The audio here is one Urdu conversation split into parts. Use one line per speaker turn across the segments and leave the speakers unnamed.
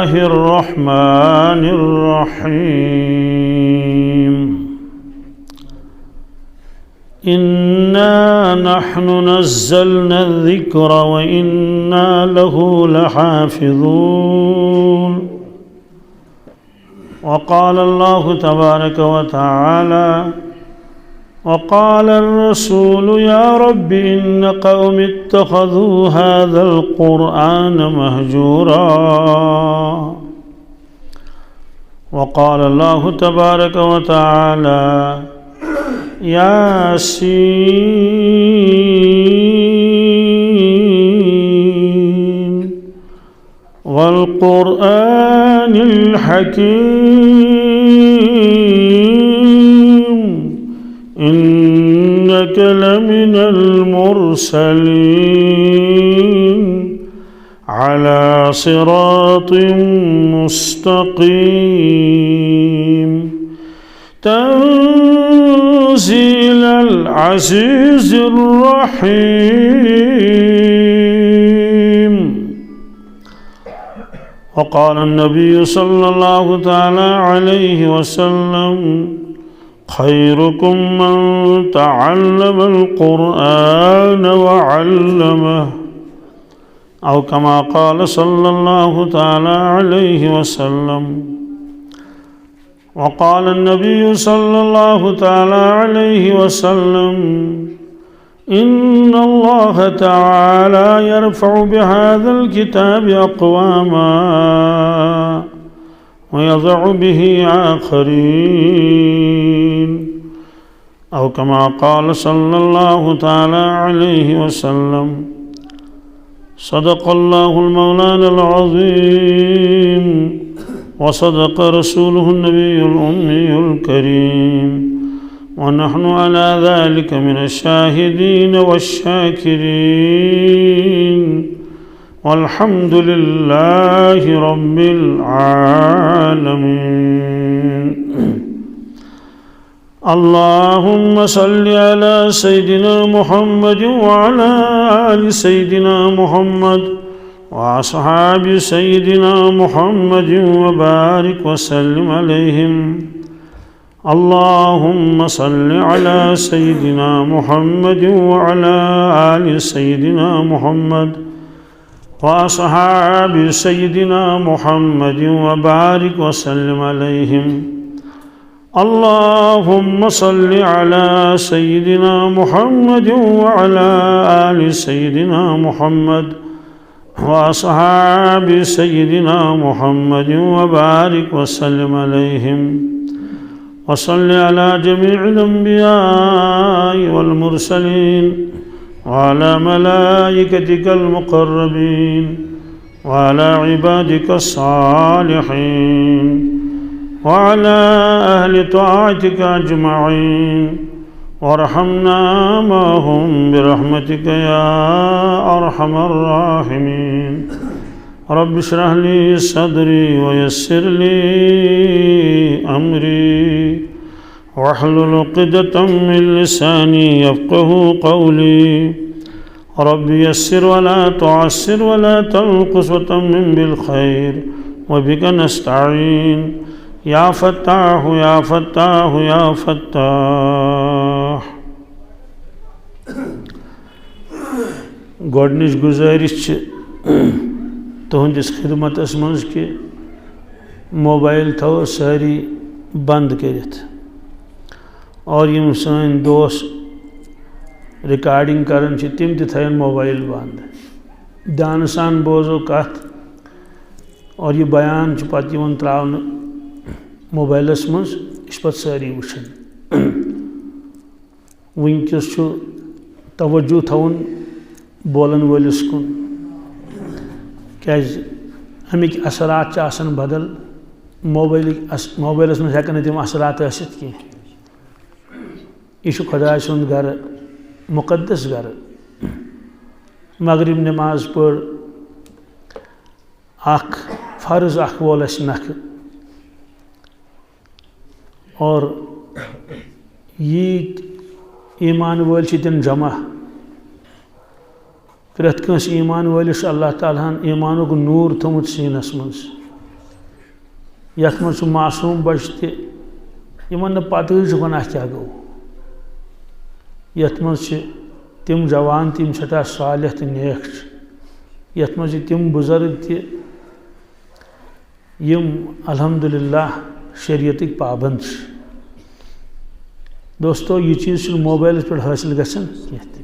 الله الرحمن الرحيم إنا نحن نزلنا الذكر وإنا له لحافظون وقال الله تبارك وتعالى وقال الرسول يا رب إن قوم اتخذوا هذا القرآن مهجورا وقال الله تبارك وتعالى ياسين والقرآن الحكيم إنك لمن المرسلين على صراط مستقيم تنزيل العزيز الرحيم وقال النبي صلى الله تعالى عليه وسلم خيركم من تعلم القرآن وعلمه أو كما قال صلى الله تعالى عليه وسلم وقال النبي صلى الله تعالى عليه وسلم إن الله تعالى يرفع بهذا الكتاب أقواما ويضع به آخرين أو كما قال صلى الله تعالى عليه وسلم صدق الله المولان العظيم وصدق رسوله النبي الأمي الكريم ونحن على ذلك من الشاهدين والشاكرين والحمد لله رب العالمين اللهم صل على سيدنا محمد وعلى آل سيدنا محمد وأصحاب سيدنا محمد وبارك وسلم عليهم اللهم صل على سيدنا محمد وعلى آل سيدنا محمد وأصحاب سيدنا محمد وبارك وسلم عليهم اللهم صل على سيدنا محمد وعلى آل سيدنا محمد وأصحاب سيدنا محمد وبارك وسلم عليهم وصل على جميع الأنبياء والمرسلين وعلى ملائكتك المقربين وعلى عبادك الصالحين وعلى أهل طاعتك أجمعين وارحمنا معهم برحمتك يا أرحم الراحمين رب اشرح لي صدري ويسر لي أمري واحلل عقدة من لساني يفقه قولي رب يسر ولا تعسر ولا تنقص وتمم بالخير وبك نستعين يا فتاح يا فتاح يا فتاح گۄڈنِچ گزٲرِش چھِ تُہنٛدِس خدمتس منٛز کہ موبائل تھاوو ساری بند کٔرِتھ اور یِم سٲنۍ دوس رِکاڈِنگ کران چھِ تِم تہِ تھاون موبائل بند دھیانہٕ سان بوزو کتھ اور یہِ بیان چھُ پتہٕ یِوان تراونہٕ موبائلس منٛز یہِ چھِ پتہٕ سٲری وٕچھان وٕنکٮ۪س چھُ توجہ تھاوُن بولن وٲلِس کُن کیٛازِ اَمِکۍ اثرات چھِ آسان بدل موبائلس منٛز ہٮ۪کن نہٕ تِم اثرات ٲسِتھ کینٛہہ یہِ چھُ خۄداے سُنٛد گرٕ مُقدس گرٕ مغرب نماز پٔر اکھ فرض اکھ وول اَسہِ نکھٕ اور ییٖتۍ ایٖمان وٲلۍ چھِ تِم جمع پرٛٮ۪تھ کٲنٛسہِ ایٖمان وٲلِس چھُ اللہ تعالیٰ ہن ایٖمانُک نوٗر تھوٚمُت سیٖنس منٛز یتھ من معصوم بچہ تمن پتہ گناہ کیا گو یتھ من تم جوان تم سٹھا صالح تو نیک یتھ من تم بزرگ تہ یم الحمدللہ شریعتک پابند دوستو یہ چیز موبائل پہ حاصل گژھان کی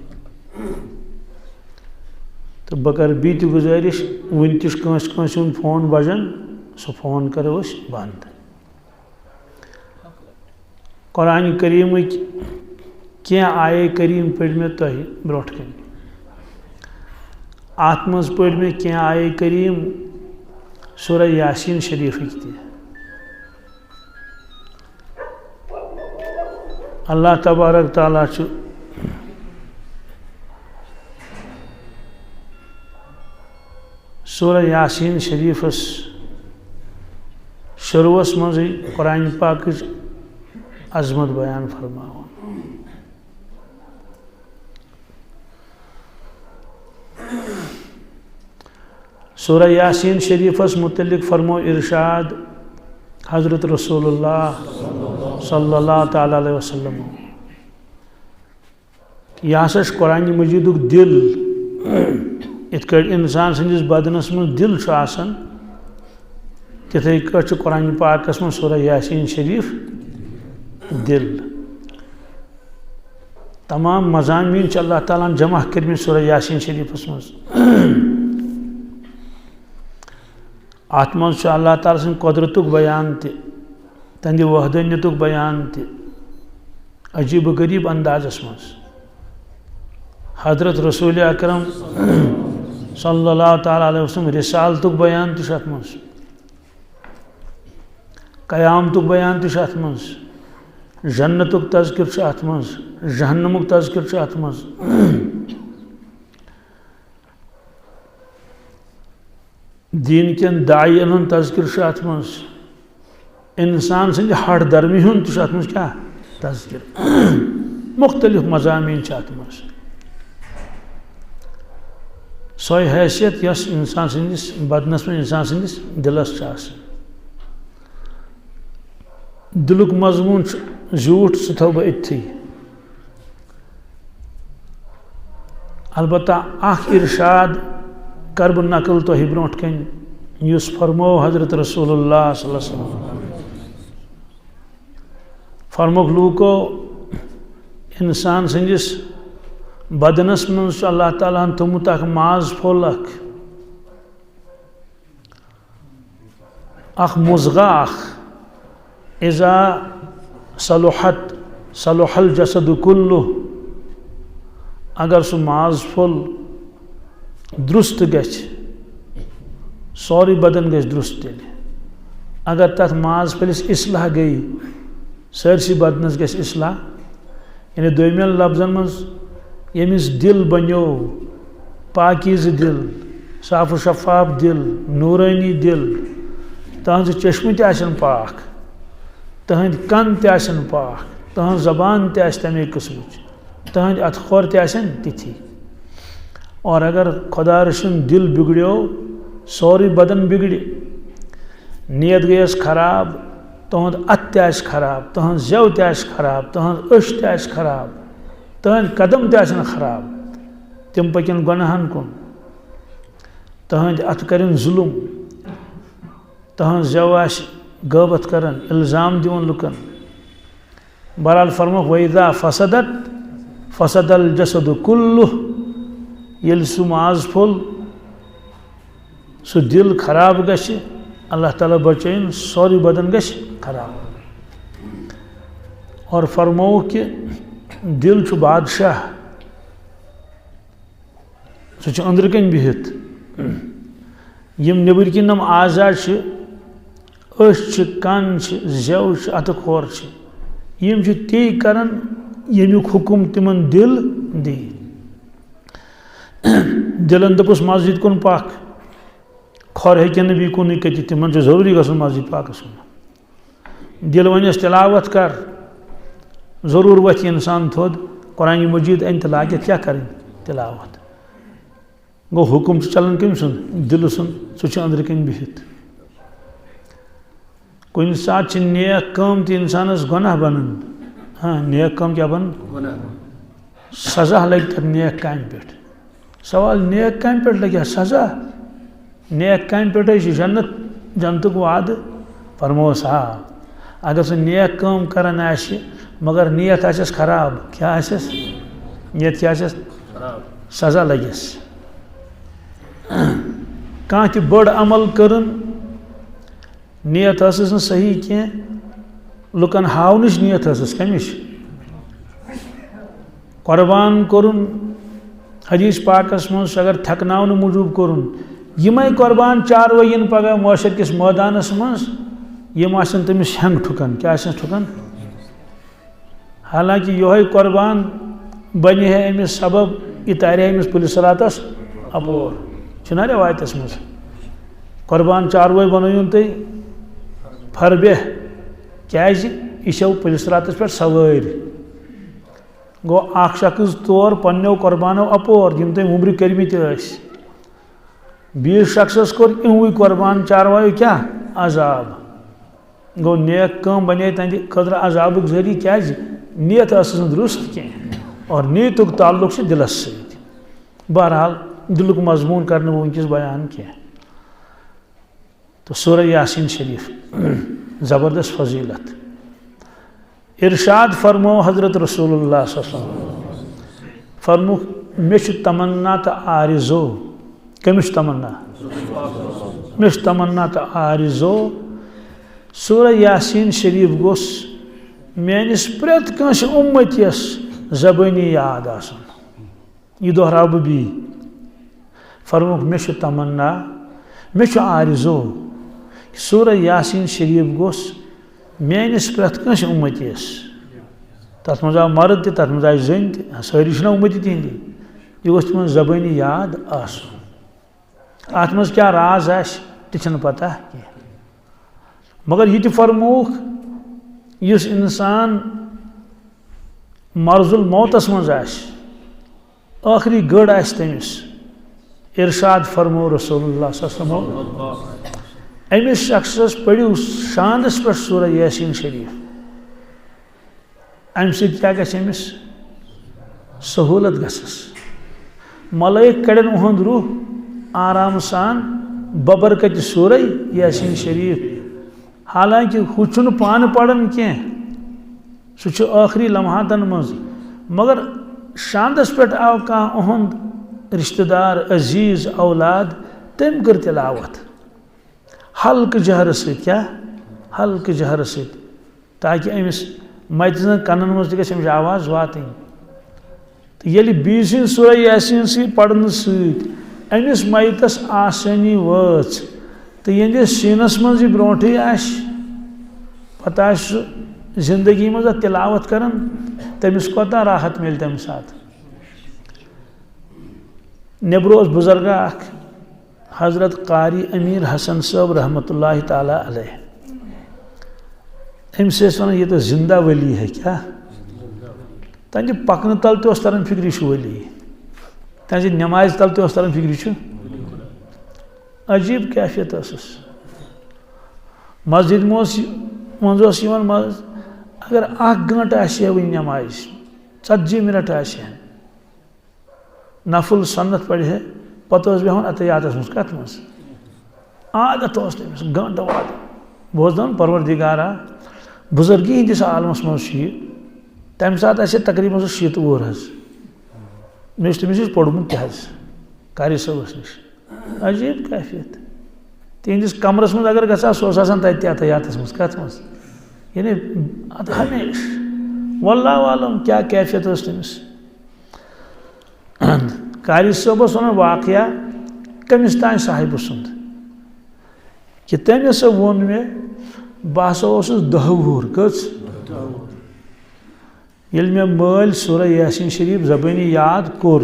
تو بہ کر بیت گزارش ون تش کنس فون بجان سو فون کرو اس بند قرآن کریم کی آئے کریم پڑھ میں تہ بروٹ کن ات مز پڑھ میں کی آئے کریم سورہ یاسین شریف تہ اللہ تبارک تعالیٰ سورہ یاسین شریفس شروعس مز قرآن پاک عظمت بیان فرماوان سورہ یاسین شریفس متعلق فرمو ارشاد حضرت رسول اللہ صلی اللہ تعالی علیہ وسلم یہ ہسا قرآن مجید دل ات انسان سندس بدنس من دل آسان تتھے کٹ قرآن پاکس من سورہ یاسین شریف دل تمام مضامین اللہ تعالیٰ جمع کرم سورہ یاسین شریفس مز ات من اللہ تعالیٰ سن قدرت بیان تہند وحدانیت بیان عجیب و غریب اندازس مز حضرت رسول اکرم صلی اللہ تعالیٰ علیہ وسلم رسالت بیان ات مز قیامت بیان ات مز جنت تذکر ات مز جہنمک تذکر ات مز دین کن داعین تذکر ات مز انسان سند ہڑ درمی ہند ات مز کیا تذکر مختلف مضامین ات مز سوئی حیثیت یس انسان سندس بدنس میں انسان سندس دلس دلک مضمون زیوٹ سہ تھو بہ اتھی البتہ اخ ارشاد کر بہ نقل تہ برونٹ کن یس فرمو حضرت رسول اللہ صلی اللہ علیہ وسلم فرموک لوکو انسان سندس بدنس من اللہ تعالیٰ تھومت اخ ماز پھول اخ مضغہ اخ اذا صلحت صلح الجسد کلہ اگر سہ ماز پھول درست گژھِ سوری بدن گژھِ درست تیلہِ اگر تتھ ماز پھلس اصلاح گئی سٲرسٕے بدنس گژھِ اصلاح یعنی دویمین لفظن منٛز ییٚمِس دل بنیو پاکیز دل صاف و شفاف دل نورانی دل تہذ چشمہ تہ آسن پاک تہند کن تہ آسن پاک تہذ زبان تہ آسہِ تمے قسمچ تہند اتھ خور تہ آسن تتھی اور اگر خدا رسن دل بگڑیو سوری بدن بگڑ نیت گیس خراب تہند ات تہ آسہِ خراب تہذ زیو تہ آسہِ خراب تہذ أچھ تہ آسہِ خراب تہند قدم تہ آسن خراب تم پکن گناہن کن تہند ات کرن ظلم تہند زیو آسہِ غیبت کرن الزام دیون لکن بہرحال فرموک وَإِذَا فَسَدَتْ فَسَدَ الْجَسَدُ كُلُّهُ یل سہ ماز پھول سہ دل خراب گژھِ اللہ تعالیٰ بچائن سوری بدن گژھِ خراب اور فرمو کہ دل چھ بادشاہ سہ اندر کن بہت یم نبر کن نم آزاد أچھ کن زیو اتھ کھور یم تی کران یمیک حکم تمن دل دی دلن دپس مسجد کن پاک کھور ہیکن نہ بی کن کتھ تمن ضروری گھن مسجد پاکس کن دل ونس تلاوت کر ضرور وتھ انسان تھود قرآن مجید ان لاگت کیا کریں تلاوت گو حکم چلان کم سن دل سن سہ اندر کن بہت کن سات نیک کام تہ انسانس گناہ بنان. ہاں نیک کام کیا بن سزا لگ تر نیک کام پہ. سوال نیک کام پہ لگیا سزا؟ نیک کام پہ جنتک وعدہ فرموس آ. اگر سہ نیک کام کران آسہ مگر نیت آسس خراب کیا آسس نیت کیا آسس سزا لگس. کانٛہہ تہِ بٔڑ عمل کرن نیت ٲسٕس نہٕ صحیح کینٛہہ لُکن ہاونٕچ نیت ٲسٕس کمِچ قربان کوٚرُن حدیث پاکس منٛز اگر تھکناونہٕ موٗجوٗب کوٚرُن یِمے قربان چاروٲے یِن پگاہ معاشر کِس مٲدانس منٛز یِم آسن تٔمِس ہٮ۪نٛگ ٹھُکان کیٛاہ آسٮ۪س ٹھُکان حالانکہ یِہوے قربان بنہِ ہے أمِس سبب یہِ تارِ ہے أمِس پُلِس صلاتس اپور چھُنا رٮ۪وایتس منٛز قربان چاروٲے بنٲیِن تُہۍ فربہ کیٛازِ یہِ چھو پُلِس صلاتس پٮ۪ٹھ سوٲرۍ گوٚو اکھ شخص طور پننیو قربانو اپور یِم تٔمۍ وُمبرِ کٔرمٕتۍ ٲسۍ بیٚیِس شخصس کوٚر یِہُے قربان چاروایو کیٛاہ عذاب گوٚو نیک کٲم بنے تہنٛدِ خٲطرٕ عذابُک ذٔریعہٕ کیٛازِ نیت ٲسٕس نہٕ درُست کینٛہہ اور نیتُک تعلق چھُ دِلس سۭتۍ. بہرحال دِلُک مضموٗن کرنہٕ بہٕ وٕنکٮ۪س بیان کینٛہہ. تو سورہ یاسین شریف زبردست فضیلت. ارشاد فرمو حضرت رسول اللہ صلی اللہ علیہ وسلم فرموک مےٚ چھُ تمنا تہٕ آرزو کٔمِس چھُ تمنا مےٚ چھُ تمنا تہٕ آرزو سورہ یاسین شریف گوٚژھ میٲنِس پرٛٮ۪تھ کٲنٛسہِ اُمتِیس زبٲنی یاد آسُن. یہِ دۄہراو بہٕ بیٚیہِ فرموک مےٚ چھُ تمنا مےٚ چھُ آرزو سورہ یاسین شریف گوٚژھ میٲنِس پرٛٮ۪تھ کٲنٛسہِ اُمتِیس تتھ منٛز آو مرد تہِ تتھ منٛز آیہِ زٔنۍ تہِ سٲری چھِنہ اُمتی تِہنٛدی یہِ گوٚژھ تِمن زبٲنی یاد آسُن. اتھ منٛز کیٛاہ راز آسہِ تہِ چھنہٕ پتہ کینٛہہ مگر یہِ تہِ فرمووُکھ یُس انسان مرض الموتس منٛز آسہِ ٲخری گٔڑ آسہِ تٔمِس ارشاد فرمو رسول اللہ صلی اللہ علیہ وسلم أمِس شخصس پٔرِو شاندس پٮ۪ٹھ سورہ یاسین شریف امہِ سۭتۍ کیٛاہ گژھِ أمِس سہوٗلت گژھس ملٲیِک کڑن اُہُنٛد روح آرام سان ببرکتہِ سورہ یاسین شریف. حالانکہ ہُہ چھُنہٕ پانہٕ پران کینٛہہ سُہ چھُ ٲخری لمحاتن منٛز مگر شاندس پٮ۪ٹھ آو کانٛہہ اُہُنٛد رشتہٕ دار عزیز اولاد تٔمۍ کٔر تلاوت ہلکہٕ جہرٕ سۭتۍ کیٛاہ ہلکہٕ جہرٕ سۭتۍ تاکہِ أمِس متہِ زن کنن منٛز تہِ گژھِ أمِس آواز واتٕنۍ. تہٕ ییٚلہِ بیٚیہِ سٕنٛدِ سورہ یاسین سۭتۍ پرنہٕ سۭتۍ أمِس میتس آسٲنی وٲژ تہٕ یِہنٛدِس سیٖنس منٛز یہِ برونٛٹھٕے آسہِ پتہٕ آسہِ سُہ زندگی منٛز اتھ تلاوت کران تٔمِس کوتاہ راحت میلہِ تمہِ ساتہٕ. نیبرٕ اوس بُزرگا اکھ حضرت قاری امیر حسن صٲب رحمتہ اللہ تعالیٰ علیہ أمِس ٲسۍ ونان ییٚتہِ زندہ ولی ہے کیٛاہ تہنٛدِ پکنہٕ تل تہِ اوس تران فکرِ یہِ چھُ ولی تہنٛزِ نٮ۪مازِ تل تہِ اوس تران فکرِ یہِ چھُ عجیٖب کیفیت ٲسٕس. مسجد منٛز اوس یِوان منٛز اگر اکھ گٲنٛٹہٕ آسہِ ہا وٕنہِ نٮ۪مازِ 40 منٹ آسہِ ہا نفل سنت پرِ ہے پتہٕ اوس بیٚہوان اتحیاتس منٛز کتھ منٛز عادت اوس تٔمِس گٲنٛٹہٕ واد بہٕ اوسُس دپان پروردِگارا بُزرگی ہٕنٛدِس عالمس منٛز چھُ یہِ تمہِ ساتہٕ آسہِ ہے تقریٖبن سُہ 70 وُہُر حظ مےٚ چھُ تٔمِس نِش پوٚرمُت تہِ حظ قاری صٲبس نِش. عجیٖب کیفیت تِہنٛدِس کمرس منٛز اگر گژھِ ہا سُہ اوس آسان تتہِ تہِ اتحیاتس منٛز کتھ منٛز یعنی ہمیشہٕ واللہ عالم کیٛاہ کیفیت ٲس تٔمِس. قاری صٲب اوس ونان واقعہ کٔمِس تانۍ صاحبہٕ سُنٛد کہِ تٔمۍ ہسا ووٚن مےٚ بہٕ ہسا اوسُس 10 وُہُر کٔژ ییٚلہِ مےٚ مٲلۍ سورہ یاسین شریف زبٲنی یاد کوٚر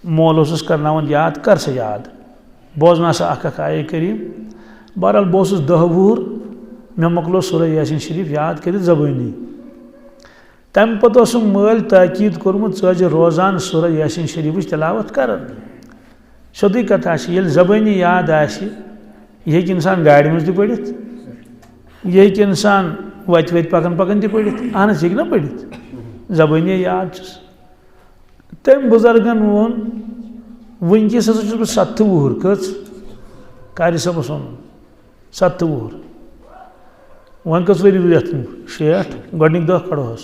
مول اوسُس کرناوان یاد کر سا یاد بوزنا سا اکھ آیے کریم. بہرحال بہٕ اوسُس 10 وُہُر مےٚ مۄکلو سورہ یاسین شریف یاد کٔرِتھ زبٲنی. تمہِ پتہٕ اوسُم مٲلۍ تاکیٖد کوٚرمُت ژٕ ٲسزِ روزان سورہ یاسین شریفٕچ تلاوت کران. سیوٚدُے کتھا چھِ ییٚلہِ زبٲنی یاد آسہِ یہِ ہیٚکہِ انسان گاڑِ منٛز تہِ پٔرِتھ یہ کہ انسان وت پکن پکن تہ پڑھت اہن یہ نا پڑھت زبانی یاد تم بزرگن وون ونکس ہسا چھس بہ 7 وُہر کٔژ قاری صٲبس ووٚنُن 7 وُہر وۄنۍ کٔژ ؤری روٗدۍ اَتھ 60 گۄڈنِکۍ دۄہ کڑہوس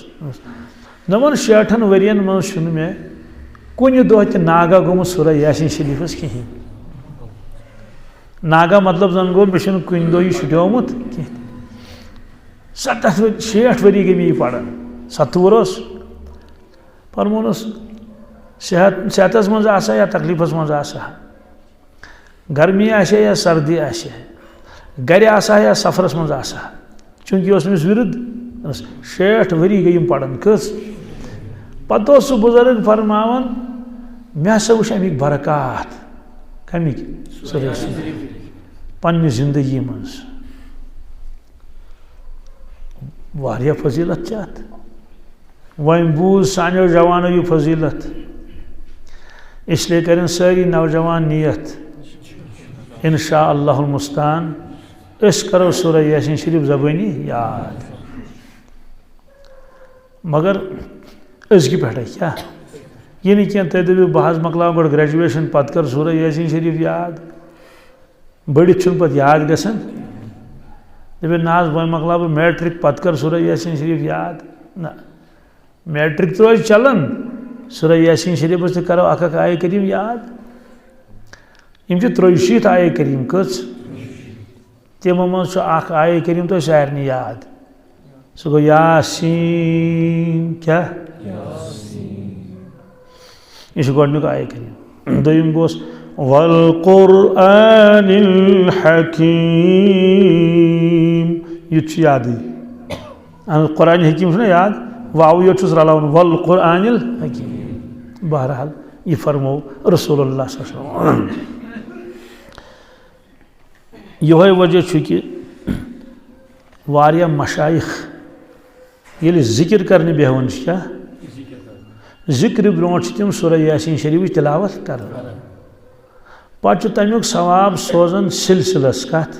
دپان 60 ؤرین منٛز چھُنہٕ مےٚ کُنہِ دۄہ تہِ ناگا گوٚمُت سورہ یاسین شریٖفس کِہیٖنۍ ناگا مطلب زن گوٚو مےٚ چھُنہٕ کُنہِ دۄہ یہِ شُٹیومُت کینٛہہ 60 ؤری گٔے مےٚ یہِ پران 7 وُہر اوس فرمونس صحتس منٛز آسا یا تکلیٖفس منٛز آسا گرمی آسیا یا سردی آسیا گرِ آسا یا سفرس منٛز آسا چوٗنٛکہِ یہِ اوس أمِس وِرد 60 ؤری گٔے یِم پران کٔژ پتہٕ اوس سُہ بُزرگ فرماوان مےٚ ہسا وٕچھ امیِکۍ برکات کمِکۍ پننہِ زندگی منٛز واریاہ فضیلت چھِ اتھ وۄنۍ بوٗز سانیو جوانو یہِ فضیلت اسلیے کرن سٲری نوجوان نیت انشاء اللہ المستعان أسۍ کرو سورہ یاسین شریف زبانی یاد مگر أزکہِ پٮ۪ٹھے کیٛاہ یہِ نہٕ کینٛہہ تُہۍ دٔپِو بہٕ حظ مۄکلاو گۄڈٕ گریجویشن پتہٕ کر سورہ یاسین شریف یاد بٔڑِتھ چھُنہٕ پتہٕ یاد گژھان دٔپِو نہ حظ وۄنۍ مۄکلاو بہٕ میٹرک پتہٕ کر سورہ یاسین شریف یاد نہ میٹرک تہِ روزِ چلان سورہ یاسین شریفس تہِ کرو اکھ آیہِ کریم یاد یِم چھِ 63 آیہِ کریم کٔژ تِمو منٛز چھُ اکھ آیہِ کریم تۄہہِ سارنٕے یاد سُہ گوٚو یاسین کیٛاہ یہ چھُ گۄڈنیُک آیہِ کریم دوٚیِم گوٚس والقرآن الحکیم یہِ تہِ چھُ یادٕے اہن قرآن حکیم چھُنہ یاد واو یوت چھُس رلاوُن والقرآن الحکیم بہرحال یہ فرمو رسول اللہ صلی اللہ علیہ وسلم یہوے وجہ چھُ کہ واریاہ مشایخ ییٚلہِ ذکر کرنہِ بیٚہوان چھِ کیٛاہ ذکر برونٛٹھ چھِ تِم سورہ یاسین شریفٕچ تلاوت کران پتہٕ چھُ تمیُک ثواب سوزان سلسلس کتھ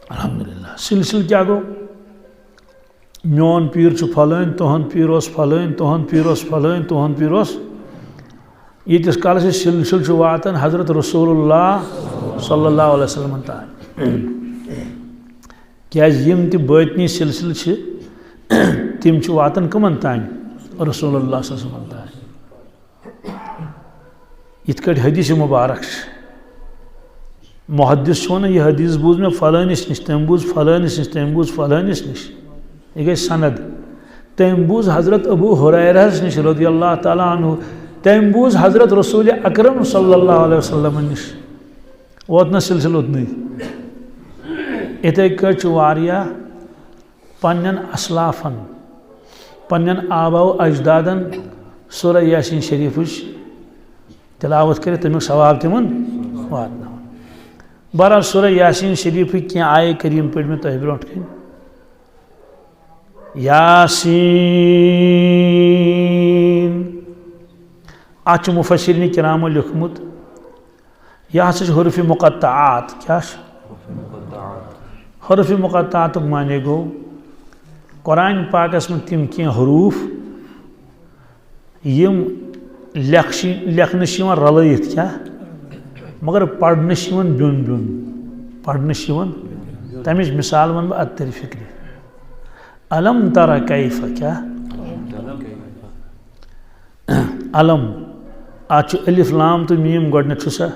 الحمدللہ سلسلہ کیٛاہ گوٚو میون پیٖر چھُ پھلٲنۍ تُہُنٛد پیٖر اوس پھلٲنۍ تُہُنٛد پیٖر اوس پھلٲنۍ تُہُنٛد پیٖر اوس ییٖتِس کالس یہِ سلسلہٕ چھُ واتان حضرت رسول اللہ صلی اللہ علیہ وسلم تام کیٛازِ یِم تہِ بٲطنی سلسلہٕ چھِ تِم چھِ واتان کٕمن تام رسول اللہ صلی اللہ علیہ وسلم تام یِتھ کٲٹھۍ حدیث مبارک چھِ محدث چھُ وَنان یہِ حدیث بوٗز مےٚ فلٲنِس نِش تٔمۍ بوٗز فلٲنِس نِش تٔمۍ بوٗز فلٲنِس نِش یہِ گٔے سند تٔمۍ بوٗز حضرت ابوٗ ہُریرہس نِش رضی اللہ تعالیٰ عنہ تٔمۍ بوٗز حضرت رسول اکرم صلی اللہ علیہ وسلم نِش ووت نہ سلسلہٕ اوتنٕے یِتھَے کٲٹھۍ چھُ واریاہ پننٮ۪ن اسلافن پننٮ۪ن آباو اجدادن سورہ یاسین شریفٕچ تلاوت کٔرِتھ تمیُک ثواب تِمن واتناوان بہرحال سورہ یاسین شریفٕکۍ کینٛہہ آیہِ کریم پٔرۍ مےٚ تۄہہِ برونٛٹھ کَنۍ یاسین اتھ چھُ مُفسریٖنِ کِرامو لیوٚکھمُت یہِ ہسا چھُ حروفِ مقطعات کیٛاہ چھُ حروفِ مقطعاتُک معنی گوٚو قرآن پاکس منٛز تِم کینٛہہ حروٗف یِم لیکھنہٕ چھِ یِوان رلٲیِتھ کیٛاہ مگر پرنہٕ چھِ یِوان بیوٚن بیوٚن پرنہٕ چھِ یِوان تمِچ مثال وَنہٕ بہٕ ادترِ فکرِ علم ترا کیف کیٛاہ علم اتھ چھُ الف لام تہٕ میٖم گۄڈنٮ۪تھ چھُسا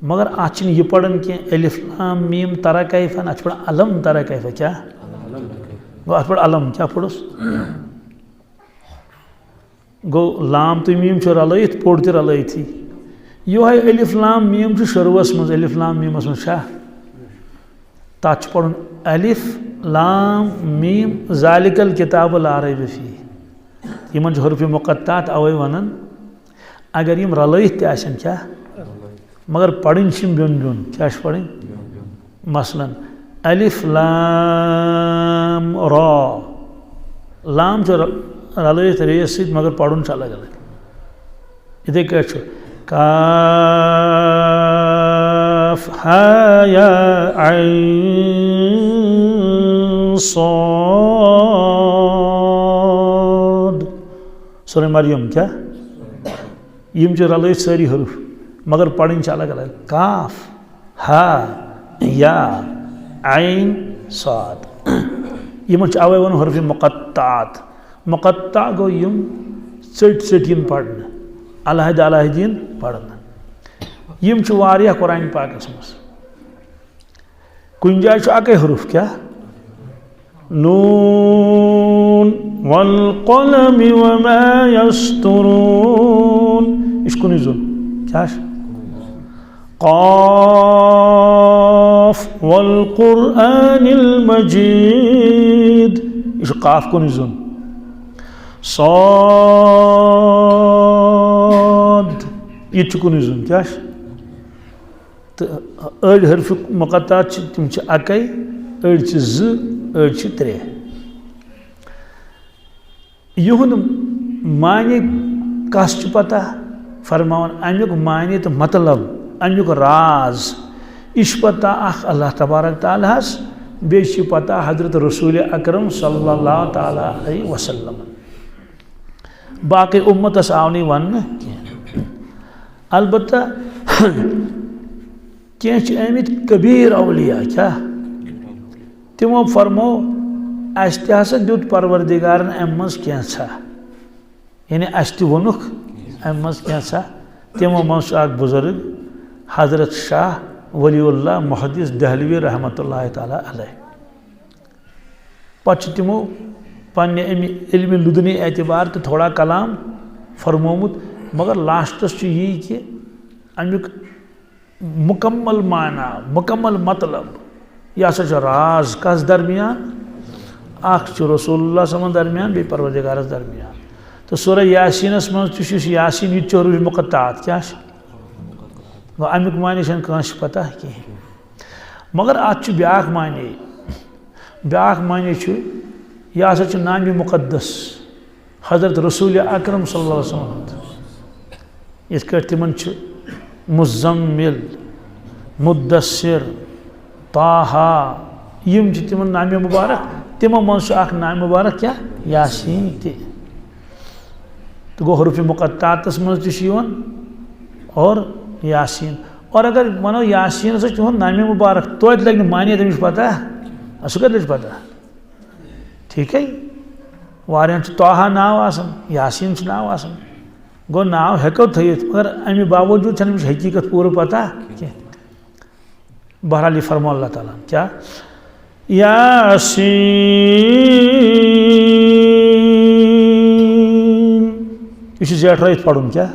مگر اتھ چھِنہٕ یہِ پران کینٛہہ الف لام میٖم ترا کیفن اتھ چھُ پران علم ترا کیف کیٛاہ گوٚو اتھ پٲٹھۍ علم کیٛاہ پوٚرُس گوٚو لام تہٕ میٖم چھُ رلٲیِتھ پوٚر تہِ رلٲیتھٕے یِہوے الف لام میٖم چھُ شروٗعس منٛز الف لام میٖمس منٛز چھا تتھ چھُ پرُن الف لام میٖم ذالِکل کِتاب لا ریب فیہ یِمن چھُ حروفِ مقطعات اوے ونان اگر یِم رلٲیِتھ تہِ آسن کیٛاہ مگر پرٕنۍ چھِ یِم بیوٚن بیوٚن کیٛاہ چھِ پرٕنۍ مثلاً الف لام را لام چھُ رلٲیِتھ ریس سۭتۍ مگر پرُن چھُ الگ الگ یِتھَے کٲٹھۍ چھُ کاف قاف ہا یا عین صاد. سورہ مریم کیا یم چھ رلائت ساری حروف مگر پڑھن چھ الگ الگ. قاف ہا یا عین صاد. یمن چھ اوے ون حروف مقطعات. مقطع گو یم ژٹ ژٹین پڑھن علیحدہ علیحدین پڑھن. یم چھ واریاہ قرآن پاکس مز. کن جائے چھ اکے حروف کیا نون والقلم وما یسطرون. یہ کن زون کیا قاف والقرآن المجید. یہ قاف کن زون. صاد یہ کن زون کیا اڑ حرف مقطعات تم اکے اڑ ز اڑ ترے. یہد معنی کس پتہ فرماون امیک معنی تو مطلب امیک راز یہ پتہ اخ اللہ تبارک تعالیٰ ہس بیچ پتہ حضرت رسول اکرم صلی اللہ تعالیٰ علیہ وسلم. باقی امتس آو نہیں ون البتہ کینچ آمت کبیر اولیاء کیا تمو فرمو اس تہ ہسا دیت پروردگارن ام مز کینچھا یعنی اس تہ ونک ام مز کینچھا. تمو مز اک بزرگ حضرت شاہ ولی اللہ محدث دہلوی رحمۃ اللہ تعالی علیہ. پتہ تمو پنہ علم لدنی اعتبار تو تھوڑا کلام فرمومت مگر لاسٹس یہ کہ امیک مکمل معنی مکمل مطلب یہ ہسا راز کس درمیان اخ رسول اللہ صلی اللہ علیہ وسلم درمیان بی پروردگارس درمیان. تو سورہ یاسینس من یاسین یہ حروف مقطعات کیا امیک معنی چھ کانس پتہ کہین مگر ات بیاکھ معنی یہ ہسا نام مقدس حضرت رسول اکرم صلی اللہ علیہ وسلم. اس کٹ تمن مزمل مدثر طاہا یم تمن نام مبارک تمو من اخ نام مبارک کیا یاسین تہ. تو گو حروف مقطعاتس من تہ اور یاسین. اور اگر ونو یاسین ہسا تہد نام مبارک توتہ لگہ معنی تمس پتہ سہ کتہ لگ پتہ ٹھیک ہے. واریاہن طاہا ناو آسان یاسین ناو آسان گو ناو ہیکو تھیت مگر امی باوجود چھن امس حقیقت پورا پتہ کی. بہرحال یہ فرمو اللہ تعالیٰ کیا یاسین یہ زیٹھرائت پڑھن کیا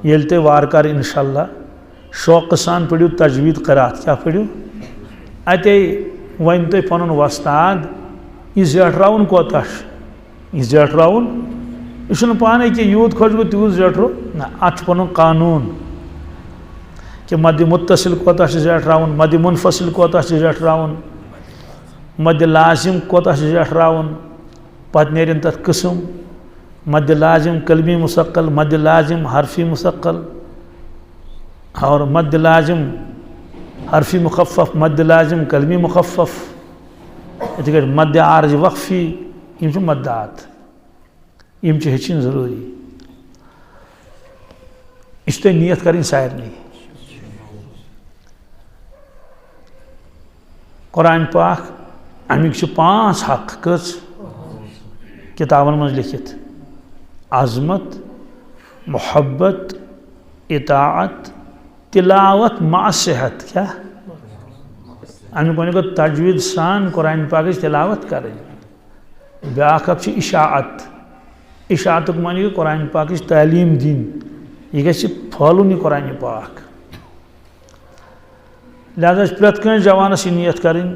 یل تہ وارکار انشاءاللہ شوق سان پڑھو تجوید قرات کیا پڑھو اتے ون تھی پن وستاد یہ زیٹھراؤن کوتہ یہ زیٹھراؤن یہ پانے کہ یوت خوش گو تیوت زیٹھرو نا ات پن قانون کہ مد متصل کوتہ زیٹھراؤن مد منفصل کوتہ زیٹھراؤن مد لازم کوتہ زیٹھراؤن پتہ نیرن تت قسم مد لازم کلمی مستقل مد لازم حرفی مستقل اور مد لازم حرفی مخفف مد لازم کلمی مخفف اتھے مد عارض وقفی یم مدات یم ہچن ضروری. یہ تھی نیت کریں سارے. قرآن پاک امیک 5 حق کچ کتابن من لکھت عظمت محبت اطاعت تلاوت مع صحت کیا امیک ون گو تجوید سان قرآن پاک تلاوت کریں. بیاکھ اکھ اشاعت اشاعت معنی قرآن پاک تعلیم دین یہ گژھِ پھہلُن یہ قرآن پاک. لہذا پرٛٮ۪تھ کٲنٛسہِ جوانس یہ نیت کریں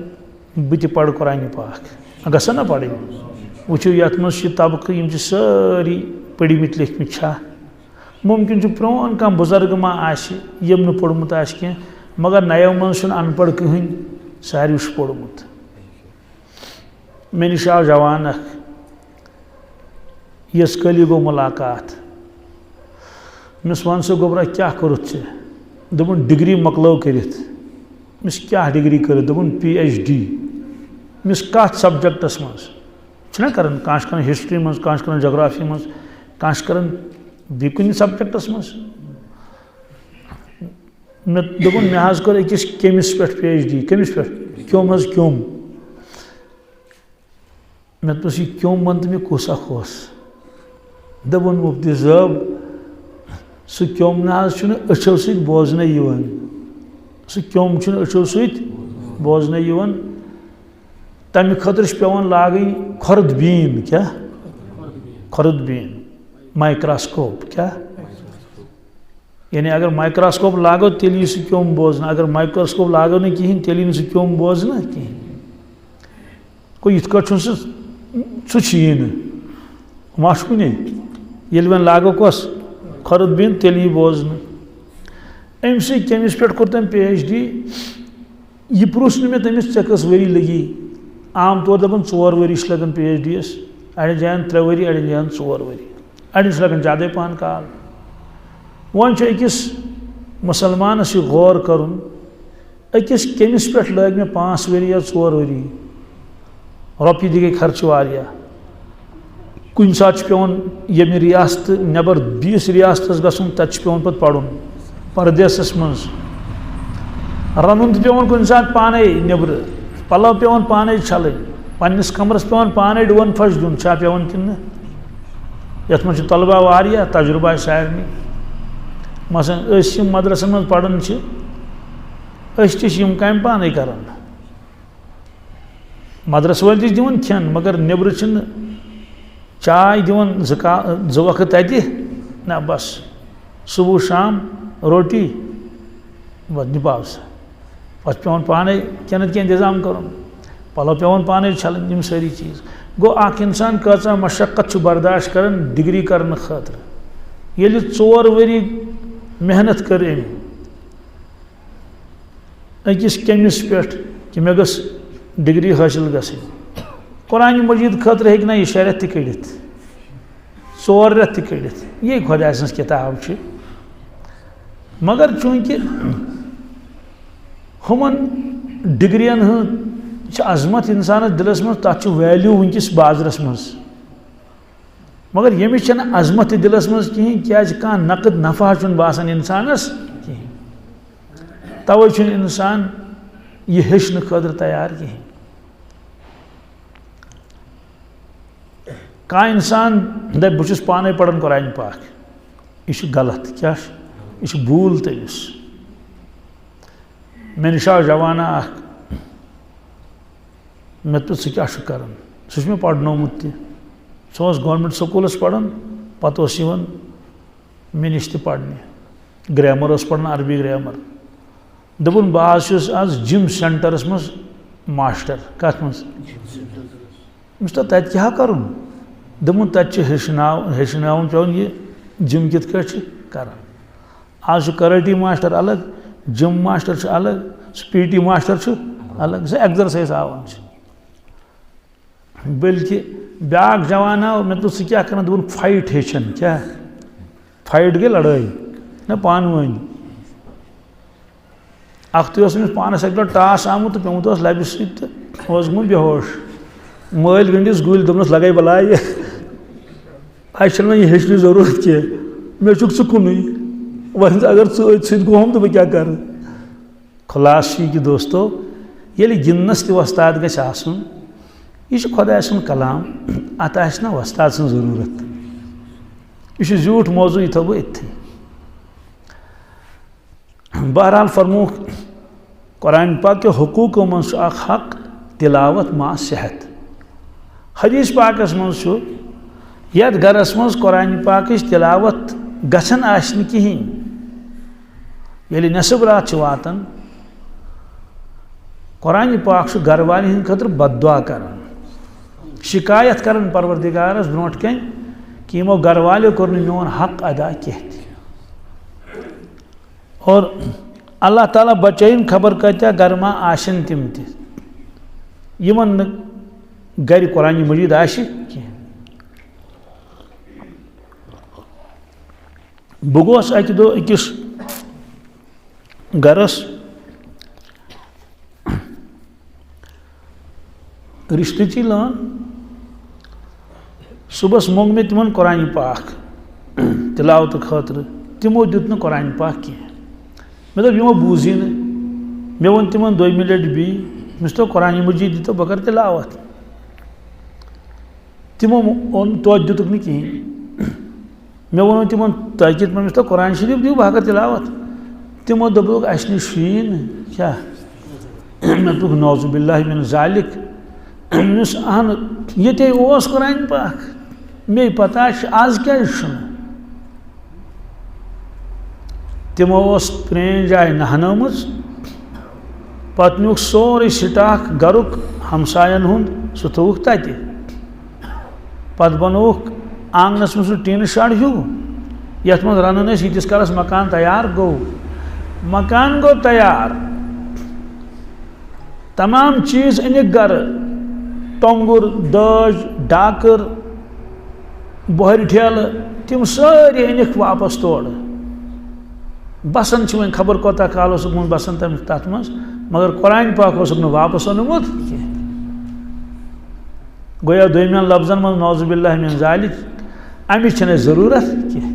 بہٕ تہِ پرٕ قرآن پاک گژھن نا پرٕنۍ. وٕچھِو یتھ منٛز چھِ طبقہٕ یِم چھِ سٲری پٔرۍمٕتۍ لیکھمٕتۍ چھا ممکن چھُ پرٛون کانٛہہ بُزرگ ما آسہِ یِم نہٕ پوٚرمُت آسہِ کینٛہہ مگر نَیو منٛز چھُنہٕ اَن پڑھ کٕہٕنۍ ساروٕے چھُ پوٚرمُت. مےٚ نِش آو جوان اکھ یس کٲلی گوٚو مُلاقات مےٚ وَن سا گوٚبرا کیٛاہ کوٚرُتھ ژےٚ دوپن ڈگری مکلو کرت مس کیا ڈگری کرت دوپن PhD مس کت سبجیکٹس مز چھنا کران کانش کران ہسٹری مز کانش کران جغرافی مز کانش کران بی کن سبجیکٹس مز میں دوپن مے حظ کر اکس کیمس پہ PhD کیمس پہ کیوم حظ کیوم میں دوس یہ کیوم ون تو مے کس اخ دپن مفتی صاحب سہ کیوم نہ حظ چھُنہٕ أچھو سۭتۍ بوزنٕے یِوان سہ کیوم چھُنہٕ أچھو سۭتۍ بوزنٕے یِوان تمہِ خٲطرٕ چھِ پیوان لاگٕنۍ کھۄرد بیٖن کیٛاہ کھۄرد بیٖن مایکراسکوپ کیٛاہ یعنی اگر مایکراسکوپ لاگو تیٚلہِ یی سُہ کیوم بوزنہٕ اگر مایکراسکوپ لاگو نہٕ کِہیٖنۍ تیٚلہِ یی نہٕ سُہ کیوم بوزنہٕ کِہیٖنۍ گوٚو یِتھ کٲٹھۍ چھُنہٕ سُہ چھُیی نہٕ ما چھُ کُنے ییٚلہِ وۄنۍ لاگو کۄس کھۄرد بیٖن تیٚلہِ یی بوزنہٕ أمۍ سٕے کیٚمِس پٮ۪ٹھ کوٚر تٔمۍ PhD یہِ پرُژھ نہٕ مےٚ تٔمِس ژےٚ کٔژ ؤری لگی عام طور دپان 4 ؤری چھِ لگان PhD یس اڑٮ۪ن جاین 3 ؤری اڑٮ۪ن جاین 4 ؤری اڑٮ۪ن چھِ لگان زیادے پہن کال وۄنۍ چھُ أکِس مُسلمانس یہِ غور کرُن أکِس کیٚمِس پٮ۪ٹھ لٲگۍ مےٚ 5 ؤری یا 4 ؤری رۄپیہِ تہِ گٔے خرچہٕ واریاہ کُنہِ ساتہٕ چھُ پیوان ییٚمہِ ریاستہٕ نٮ۪بر بیٚیِس ریاستس گژھُن تتہِ چھُ پیوان پتہٕ پرُن پردیسس منٛز رنُن تہِ پیوان کُنہِ ساتہٕ پانے نٮ۪برٕ پلو پیوان پانے چھلٕنۍ پننس کمرس پیوان پانے ڈوٗن پھش دیُن چھا پیوان کِنہٕ نہٕ یتھ منٛز چھُ طلبہ واریاہ تجربہ آسہِ سارنٕے مثلاً أسۍ یِم مدرسن منٛز پران چھِ أسۍ تہِ چھِ یِم کامہِ پانے کران مدرسہٕ وٲلۍ تہِ چھِ دِوان کھٮ۪ن مگر نٮ۪برٕ چھِنہٕ چاے دِوان 2 وقت تتہِ نہ بس صبح شام روٹی بس نِباو سا پتہٕ پیوان پانے کینٛہہ نتہٕ کینٛہہ انتظام کرُن پلو پیوان پانے چھلٕنۍ یِم سٲری چیٖز گوٚو اکھ انسان کۭژاہ مشقت چھُ برداشت کران ڈگری کرنہٕ خٲطرٕ ییٚلہِ 4 ؤری محنت کٔر أمۍ أکِس کیٚمِس پٮ۪ٹھ کہِ مےٚ گٔژھ ڈگری حٲصِل گژھٕنۍ قرآنہِ مجیٖد خٲطرٕ ہیٚکہِ نہ یہِ 6 رٮ۪تھ تہِ کٔڑِتھ 4 رٮ۪تھ تہِ کٔڑِتھ یہِ خۄداے سٕنٛز کِتاب چھِ مگر چوٗنٛکہِ ہُمن ڈگرین ہٕنٛز چھِ عظمت انسانس دلس منٛز تتھ چھُ ویلیوٗ وٕنکیٚس بازرس منٛز مگر ییٚمِس چھنہٕ عظمت تہِ دلس منٛز کِہیٖنۍ کیٛازِ کانٛہہ نقد نفع چھُنہٕ باسان انسانس کِہیٖنۍ توے چھُنہٕ انسان یہِ ہیٚچھنہٕ خٲطرٕ تیار کِہیٖنۍ کانٛہہ انسان دپہِ بہٕ چھُس پانے پران قرآنہِ پاک یہِ چھُ غلط کیٛاہ چھُ یہِ چھُ بھوٗل تٔمِس مےٚ نِش آو جوانا اکھ مےٚ دوٚپ ژٕ کیٛاہ چھُکھ کران سُہ چھُ مےٚ پرنومُت تہِ سُہ اوس گورمنٹ سکوٗلس پران پتہٕ اوس یِوان مےٚ نِش تہِ پرنہِ گریمر اوس پران عربی گریمر دوٚپُن بہٕ حظ چھُس آز جِم سینٹرس منٛز ماسٹر کتھ منٛز مےٚ چھُ تتہِ کیٛاہ کرُن دوٚپُن تتہِ چھُ ہیٚچھناوُن پیوان یہِ جِم کِتھ کٲٹھۍ چھِ کران آز چھُ کراٹی ماسٹر الگ جِم ماسٹر چھُ الگ سُہ PT ماسٹر چھُ الگ سُہ ایگزرسایز ہاوان چھِ بلکہِ بیٛاکھ جوان آو مےٚ دوٚپ ژٕ کیٛاہ کران دوٚپُن فایٹ ہیٚچھان کیٛاہ فایٹ گٔے لڑٲے نہ پانہٕ ؤنۍ اکھتُے اوس أمِس پانس اکہِ لٹہِ ٹاس آمُت تہٕ پیومُت اوس لبہِ سۭتۍ تہٕ اوس گوٚمُت بے ہوش مٲلۍ گٔنڈِس گُلۍ دوٚپنس لگے بلاے اَسہِ چھنہٕ وۄنۍ یہِ ہیٚچھنٕچ ضروٗرت کینٛہہ مےٚ چھُکھ ژٕ کُنُے وۄنۍ اگر ژٕ أتھۍ سۭتۍ گوٚوُم تہٕ بہٕ کیٛاہ کرٕ خلاصہٕ چھُ یہِ کہِ دوستو ییٚلہِ گِنٛدنس تہِ وۄستاد گژھِ آسُن یہِ چھُ خۄداے سُنٛد کلام اتھ آسہِ نہ وۄستاد سٕنٛز ضروٗرت یہِ چھُ زیوٗٹھ موضوٗع یہِ تھاو بہٕ أتتھٕے بہرحال فرمووُکھ قرآن پاک کیو حقوٗقو منٛز چھُ اکھ حق تِلاوت ما صحت حدیث پاکس منٛز چھُ یتھ گرس منٛز قرآن پاکٕچ تِلاوت گژھان آسہِ نہٕ کِہیٖنۍ ییٚلہِ نٮ۪صٕب رات چھِ واتان قرآن پاک چھُ گرٕ والٮ۪ن ہٕنٛدِ خٲطرٕ بد دعا کران شِکایت کران پروردِگارس برونٛٹھ کَنۍ کہِ یِمو گرٕ والیو کوٚر نہٕ میون حق ادا کینٛہہ تہِ اور اللہ تعالیٰ بچٲیِن خبر کۭتیاہ گرٕ ما آسن تِم تہِ یِمن نہٕ گرِ قرآن مجیٖد آسہِ کینٛہہ بہٕ گوس اکہِ دۄہ أکِس گرس رشتچی لان صبح مونگ میں تمن قرآن پاک تلاوت خاطر تمو دیت نہ قرآن پاک کی مے دوپ یمو بوزی نہ مے ون تمن دویمہِ لٹہِ بیٚیہِ مےٚ تو قرآن مجید دیتو بہٕ کرٕ تلاوت تمو اون توتہِ دِتُکھ نہٕ کِہیٖنۍ مے ووٚن تمن تۄہہِ کِتھ پٲٹھۍ مےٚ دوٚپ قرآن شریٖف دِیِو بہٕ کرٕ تلاوت تمو دوٚپُکھ اَسہِ نِش چھُیی نہٕ کیٛاہ مےٚ دوٚپُکھ نعوذ باللہ من ذالک اہن ییٚتے اوس قرآن پاک مے پتہ چھِ آز کیٛازِ چھُنہٕ تمو اوس پرٛٲنۍ جاے نہنٲمٕژ پتہٕ نیوٗکھ سورُے سٹاک گرُک ہمساین ہُنٛد سُہ تھووُکھ تتہِ پتہٕ بنووُکھ آنگنس منٛز سُہ ٹیٖنہٕ شڈ ہیوٗ یتھ منٛز رنان ٲسۍ ییٖتِس کالس مکان تیار گوٚو مکان گوٚو تیار تمام چیٖز أنِکھ گرٕ ٹۄنٛگُر دٲج ڈاکٕر بۄہرِ ٹھیلہٕ تِم سٲری أنِکھ واپس تورٕ بسن چھِ وۄنۍ خبر کوتاہ کال اوسُکھ وۄنۍ بسن تتھ منٛز مگر قرآن پاک اوسُکھ نہٕ واپس اوٚنمُت کینٛہہ گویا دویمٮ۪ن لفظن منٛز نعوذ باللہ من ذالک امِچ چھنہٕ اَسہِ ضروٗرت کینٛہہ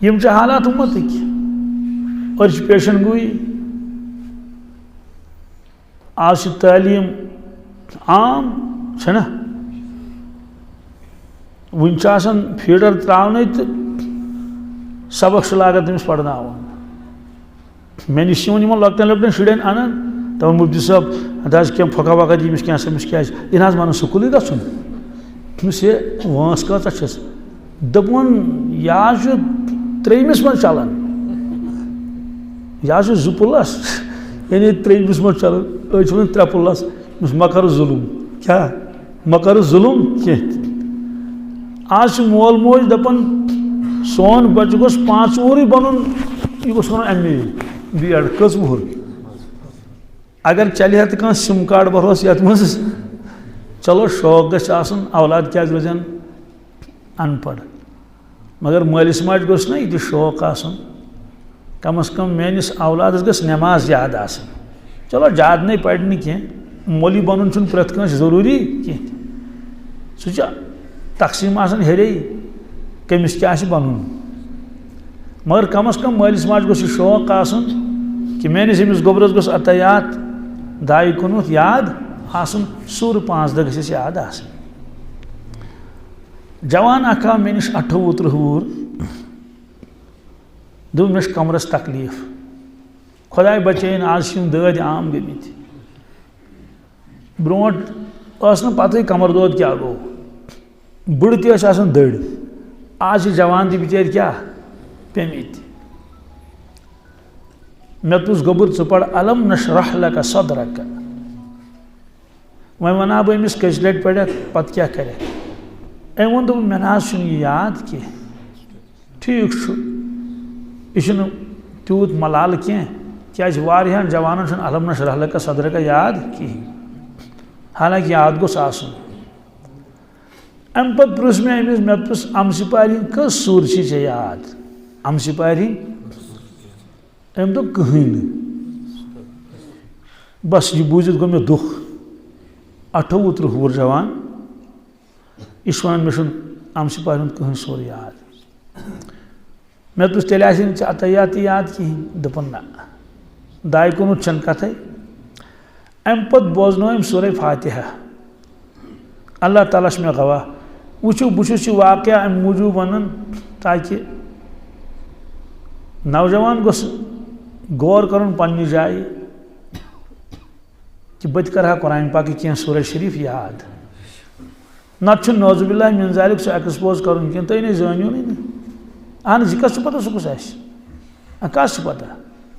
یِم چھِ حالات اُمتٕکۍ أسۍ چھِ پیشن گویی آز چھِ تعلیٖم عام چھنا وٕنہِ چھُ آسان فیٖڈر ترٛاونَے تہٕ سبق چھُ لاگان تٔمِس پرناوُن مےٚ نِش چھِ یِمن لۄکٹٮ۪ن لۄکٹٮ۪ن شُرٮ۪ن انان دپان مُفتی صٲب اَدٕ حظ کینٛہہ پھۄکھا وۄکھا دی أمِس کینٛہہ أمِس کیٛازِ یہِ نہ حظ وَنان سکوٗلٕے گژھُن دوٚپمَس ہے وٲنٛس کۭژاہ چھَس دوٚپُن یہِ حظ چھُ ترٛیٚیمِس منٛز چلان یہِ حظ چھُ 2 پٕلس یعنی ترٛیٚیمِس منٛز چلان أڑۍ چھِ وَنان 3 پٕلس دوٚپمَس مہ کَرٕ ظُلُم کیٛاہ مہ کَرٕ ظُلُم کینٛہہ آز چھُ مول موج دپان سون بچہ گوٚژھ 5 وُہرٕے بنُن یہِ گوٚژھ کرُن MA B.Ed کٔژ وُہُر اگر چلہِ ہا تہٕ کانٛہہ سِم کارڈ بھروس یتھ منٛز چلو شوق گژھِ آسُن اولاد کیٛازِ روزن ان پڑھ مگر مٲلِس ماجہِ گوٚژھ نہ یہِ تہِ شوق آسُن کم از کم میٲنِس اولادس گٔژھ نٮ۪ماز یاد آسٕنۍ چلو زیادٕ نَے پرِ نہٕ کینٛہہ مولوی بنُن چھُنہٕ پرٛٮ۪تھ کٲنٛسہِ ضروٗری کینٛہہ سُہ چھُ تقسیٖم آسان ہیٚرے کٔمِس کیٛاہ آسہِ بنُن مگر کم از کم مٲلِس ماجہِ گوٚژھ یہِ شوق آسُن کہِ میٲنِس أمِس گوٚبرس گوٚژھ عطیات 2 کُنوُہ یاد آسُن سوٗرٕ 5 دۄہ گٔژھِس یاد آسٕنۍ جوان اکھ آو مےٚ نِش 28-30 وُہُر دوٚپ مےٚ چھُ کمرس تکلیٖف خۄداے بچٲیِن آز چھِ یِم دٲدۍ عام گٔمٕتۍ برونٛٹھ ٲس نہٕ پتہٕے کمر دود کیٛاہ گوٚو بٕڑٕ تہِ ٲسۍ آسان دٔرۍ آز چھِ جوان تہِ بِچٲرۍ کیٛاہ پیٚمٕتۍ مےٚ پرُژھ گوٚبُر ژٕ پر الم نشرح لک صدرک وۄنۍ ونہا بہٕ أمِس کٔژِ لٹہِ پرکھ پتہٕ کیٛاہ کرکھ أمۍ ووٚن دوٚپُن مےٚ نہ حظ چھُنہٕ یہِ یاد کینٛہہ ٹھیٖک چھُ یہِ چھُنہٕ تیوٗت ملالہٕ کینٛہہ کیٛازِ واریاہن جوانن چھُنہٕ الم نشرح لک صدرک یاد کِہیٖنۍ حالانکہِ یاد گوٚژھ آسُن امہِ پتہٕ پرُژھ مےٚ أمِس مےٚ دوٚپُس اَمسہِ پارِ ہِنٛدۍ کٔژ سوٗرٕ چھِ ژےٚ یاد اَمسہِ پارِ ہِنٛدۍ أمۍ دوٚپ کٕہٕنۍ نہٕ بس یہِ بوٗزِتھ گوٚو مےٚ دُکھ 28-30 وُہُر جوان یہِ چھُ ونان مےٚ چھُنہٕ اَمسہِ پارِ ہُنٛد کٕہٕنۍ سوٗر یاد مےٚ دوٚپُس تیٚلہِ آسہِ نہٕ ژےٚ عطیات تہِ یاد کِہیٖنۍ دوٚپُن نہ 2 کُنوُہ چھنہٕ کتھے امہِ پتہٕ بوزنو أمۍ سورے فاتحہ اللہ تعالیٰ چھُ مےٚ گواہ وٕچھِو بہٕ چھُس یہِ واقعہ امہِ موٗجوٗب ونان تاکہِ نوجوان گوٚژھ غور کرُن پننہِ جایہِ کہِ بہٕ تہِ کرٕ ہا قرآن پاکٕکۍ کینٛہہ سورہ شریٖف یاد نتہٕ چھُنہٕ نعوذ باللہ من ذالک سُہ ایٚکسپوز کرُن کینٛہہ تُہۍ نَے زٲنِوُنٕے نہٕ اہن حظ یہِ کَس چھُ پتہ سُہ کُس آسہِ کَس چھُ پتہ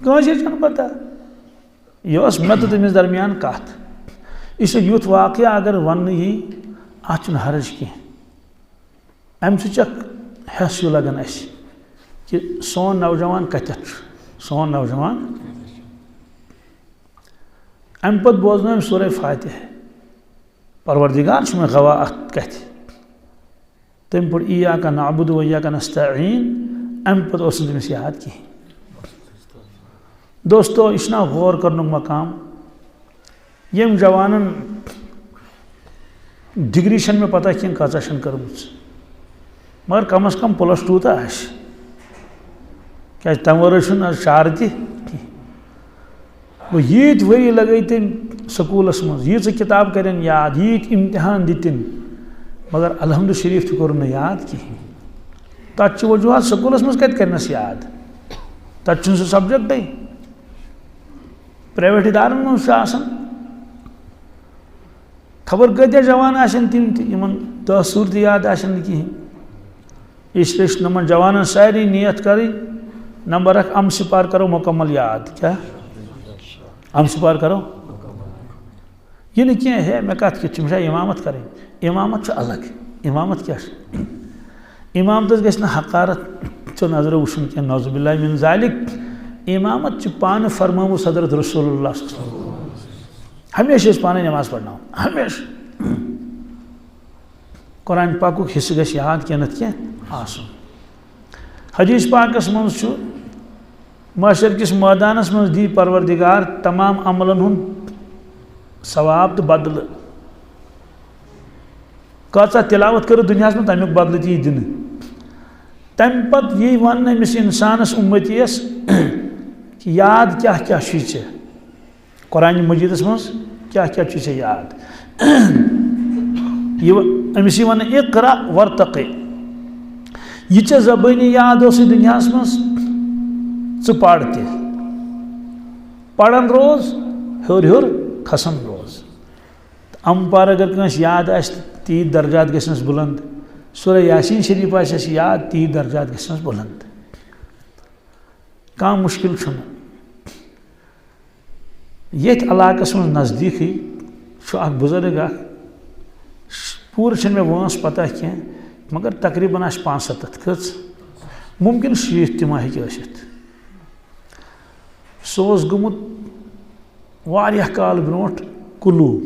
کٲنٛسے چھَنہٕ پتہ یہِ ٲس مےٚ تہٕ تٔمِس درمیان کتھ یہِ چھُ یُتھ واقعہ اگر وننہٕ یی اتھ چھُنہٕ حرج کینٛہہ امہِ سۭتۍ چھُ اکھ حٮ۪س ہیوٗ لگان اسہِ کہ سون نوجوان کتٮ۪تھ چھُ سون نوجوان امہِ پتہٕ بوزنو أمۍ سورہ فاتحہ پروردگار چھُ مےٚ گواہ اتھ کتھِ تٔمۍ پوٚر ایاک نعبد و ایاک نستعیٖن امہِ پتہٕ اوس نہٕ تٔمِس یاد کِہیٖنۍ دوستو یہ غور کرن مقام یم جوانن ڈگری چھن میں پتہ کین کچا چھن کرمز مگر کم از کم +2 تو آس کیا تم ورٲے چھُنہٕ آز چار تہِ گوٚو ییٖتۍ ؤری لگٲے تٔمۍ سکوٗلس منٛز ییٖژٕ کِتاب کرن یاد ییٖتۍ امتحان دِتِن مگر الحمد شریف تہِ کوٚرُن نہٕ یاد کِہیٖنۍ تتھ چھِ وجوہات سکوٗلس منٛز کتہِ کرنس یاد تتہِ چھُنہٕ سُہ سبجکٹے پرائیویٹ ادارن منٛز چھُ آسان خبر کۭتیاہ جوان آسن تِم تہِ یِمن 10 سوٗر تہِ یاد آسن نہٕ کِہیٖنۍ اس لیے نمن جوانن ساری نیت کرٕنۍ نمبر 1 ام سپار کرو مکمل یاد کیا ام سپار کرو یہ نہ کیا ہے میں کت کت چھِ امامت کریں امامت چھُ الگ امامت کیا امامتس گژھِ نہٕ حقارت ژو نظر وٕچھُن کینٛہہ نعوذ باللہ من ذالک امامت چھِ پانہٕ فرمٲومٕژ حضرت رسول اللہ صلی اللہ علیہ وسلم ہمیشہ ٲسۍ پانے نماز پرناوان ہمیشہ قرآن پاکُک حصہٕ گژھِ یاد کینٛہہ نتہٕ کینٛہہ آسُن حدیث پاکس منٛز چھُ معاشر کس میدانس منٛز دی پروردگار تمام عملن ہُنٛد ثواب تہٕ بدلہٕ کۭژاہ تلاوت کٔرِتھ دُنیاہس منٛز تمیُک بدلہٕ تہِ یی دِنہٕ تمہِ پتہٕ یی وننہٕ أمِس انسانس اُمتیس کہ یاد کیٛاہ کیٛاہ چھُے ژےٚ قرآن مجیدس منٛز کیٛاہ کیٛاہ چھُے ژےٚ یاد أمِس یی وننہٕ اقرا ورتقِ یہ ژےٚ زبٲنی یاد اوسٕے دُنیاہس منٛز ژٕ پر تہِ پران روز ہیوٚر ہیوٚر کھسان روز ام پار اگر کٲنٛسہِ یاد آسہِ تیٖتۍ درجات گژھنس بُلند سورہ یاسین شریف آسٮ۪س یاد تیٖتۍ درجات گژھنس بُلند کانٛہہ مُشکل چھُنہٕ ییٚتھۍ علاقس منٛز نزدیٖکٕے چھُ اکھ بُزرگ اکھ پوٗرٕ چھنہٕ مےٚ وٲنٛس پتہ کینٛہہ مگر تقریٖباً آسہِ 75 کٔژ مُمکِن 70 تہِ ما ہیٚکہِ ٲسِتھ سُہ اوس گوٚمُت واریاہ کال برونٛٹھ کُلوٗ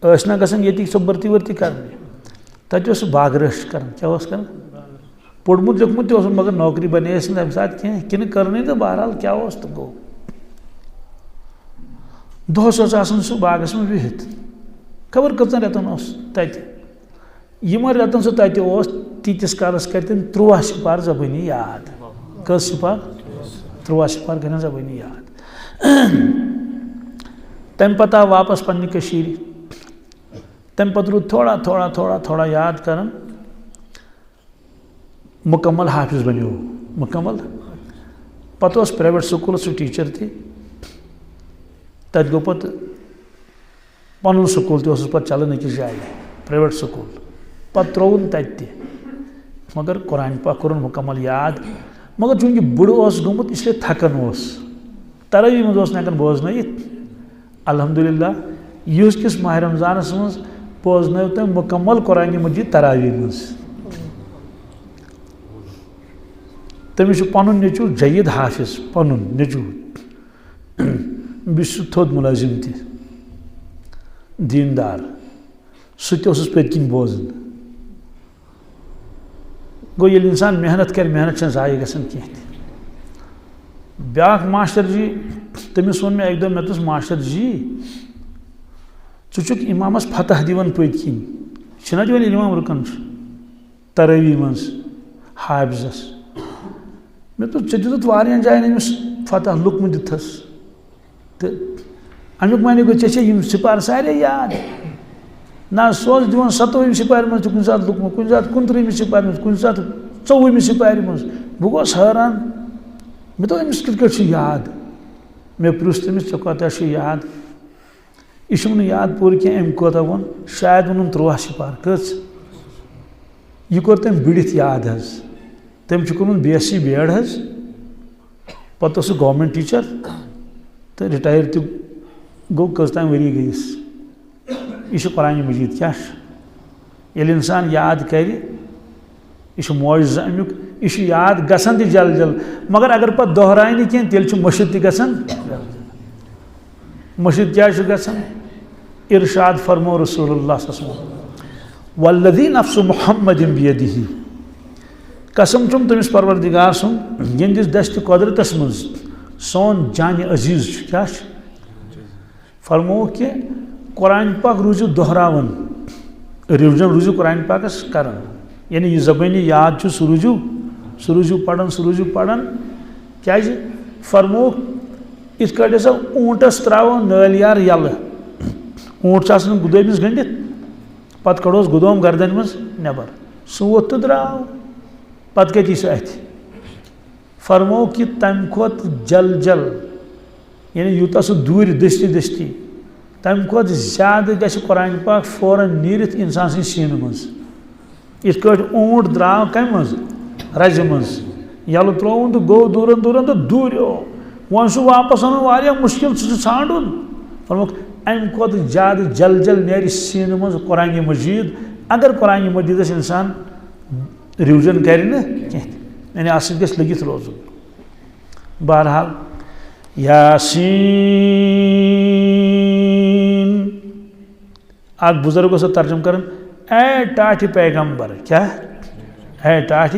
ٲسۍ نا گژھان ییٚتِکۍ سۄ بٔرتی ؤرتی کرنہِ تتہِ اوس سُہ باغرٲشی کران کیٛاہ اوس کران پوٚرمُت لیوٚکھمُت تہِ اوسُس مگر نوکری بنییَس نہٕ تمہِ ساتہٕ کینٛہہ کِنہٕ کٔرنٕے تہٕ بہرحال کیٛاہ اوس تہٕ گوٚو دۄہس اوس آسان سُہ باغس منٛز بِہِتھ خبر کٔژن رٮ۪تن اوس تتہِ یِمن رٮ۪تن سُہ تتہِ اوس تیٖتِس کالس کرِ تٔمۍ 13 سِپار زبٲنی یاد کٔژ سِپار 13 سِپار کرن زبٲنی یاد تمہِ پتہٕ آو واپس پننہِ کٔشیٖرِ تمہِ پتہٕ روٗد تھوڑا تھوڑا تھوڑا تھوڑا یاد کران مکمل حافظ بنیو مکمل پتہٕ اوس پرایویٹ سکوٗلس سُہ ٹیٖچر تہِ تتہِ گوٚو پتہٕ پنُن سکوٗل تہِ اوسُس پتہٕ چلان أکِس جایہِ پرایویٹ سکوٗل پتہٕ ترٛووُن تتہِ تہِ مگر قرآن پاک کوٚرُن مکمل یاد مگر چوٗنٛکہِ بُڈٕ اوس گوٚمُت اسلیے تھکان اوس ترٲوی منٛز اوس نہٕ ہٮ۪کان بوزنٲیِتھ الحمدللہ یُس کِس ماہِ رمضانس منٛز بوزنٲو تٔمۍ مکمل قرآنِ مجیٖد تراوی منٛز تٔمِس چھُ پنُن نیٚچوٗ جید حافظ پنُن نیٚچوٗ بیٚیہِ چھُ سُہ تھوٚد مُلٲزِم تہِ دیٖندار سُہ تہِ اوسُس پٔتۍ کِنۍ بوزان گوٚو ییٚلہِ اِنسان محنت کرِ محنت چھنہٕ ضایع گژھان کینٛہہ تہِ بیٛاکھ ماشٹر جی تٔمِس ووٚن مےٚ اکہِ دۄہ مےٚ دوٚپُس ماشٹر جی ژٕ چھُکھ اِمامس فتح دِوان پٔتۍ کِنۍ چھُنہ دِوان ییٚلہِ اِمام رُکان چھُ ترٲوی منٛز حافظس مےٚ دوٚپ ژےٚ دِتُتھ واریاہن جاین أمِس فتح لُکمہٕ دِتھس تہٕ امیُک معنی گوٚو ژےٚ چھے یِم سِپار سارے یاد نہ سُہ اوس دِوان 27 سِپارِ منٛز تہِ کُنہِ ساتہٕ لُکمہٕ کُنہِ ساتہٕ 29 سِپارِ منٛز کُنہِ ساتہٕ 24 سِپارِ منٛز بہٕ گوس حٲران مےٚ دوٚپ أمِس کِتھ کٲٹھۍ چھُ یاد مےٚ پرُژھ تٔمِس ژےٚ کوتاہ چھُ یاد یہِ چھُم نہٕ یاد پوٗرٕ کینٛہہ أمۍ کوتاہ ووٚن شاید ووٚنُن 13 سِپار کٔژ یہِ کوٚر تٔمۍ بٕڈِتھ یاد حظ تٔمۍ چھُ کوٚرمُت BSc B.Ed حظ پتہٕ اوس سُہ گورمنٹ ٹیٖچر تہٕ رِٹایر تہِ گوٚو کٔژتام ؤری گٔیِس یہِ چھُ قرآنِ مجیٖد کیٛاہ چھُ ییٚلہِ اِنسان یاد کرِ یہِ چھُ معجزٕ امیُک یہِ چھُ یاد گژھان تہِ جل جل مگر اگر پتہٕ دۄہراے نہٕ کینٛہہ تیٚلہِ چھُ مٔشِد تہِ گژھان مٔشِد کیٛازِ چھُ گژھان ارشاد فرمو رسول اللہ صلی اللہ علیہ وسلم والذی نفس محمد بیدہ قسم چھُم تٔمِس پروردگار سُنٛد یِہنٛدِس دستِ قۄدرتس منٛز سون جان عزیز کیا فرمو کہ قرآن پاک روزو دہراون ریوجن روزو قرآن پاکس کرن یعنی یہ زبانی یاد سہ روزو پڑھن کیا فرمو اس کٹ ہسا اونٹس تراو نالیار یل اونٹ آسان گدٲمِس گٔنڈِتھ پتہٕ کڑوس گدوم گردن مز نبر سہ ووت تو درٛاو پتہٕ کتی سہ اتھ فرمو کہ تمہ کھۄتہٕ جل یعنی یوٗتاہ سہ دوٗرِ دستی تمہ کھۄتہٕ زیادٕ گژھِ قرآن پاک فوراً نیٖرِتھ انسان سٕنٛدِ سیٖنہٕ منٛز یِتھ کٲٹھۍ اونٹ درٛاو کمہِ منٛز رزِ منٛز یلہٕ ترٛووُن تہٕ گوٚو دوٗرن تہٕ دوٗریو وۄنۍ سُہ واپس اَنُن واریاہ مُشکل سُہ چھُ ژھانڈُن فرموکھ امہِ کھۄتہٕ زیادٕ جل نیرِ سیٖنہٕ منٛز قرآن مجیٖد اگر قرآن مجیٖدس انسان ریوجن کرِ نہٕ کینٛہہ یعنی اتھ سۭتۍ گژھِ لٔگِتھ روزُن بہرحال یاسین اکھ بزرگ اوس ترجم کران اے ٹاٹھِ پیغمبر کیا اے ٹاٹھِ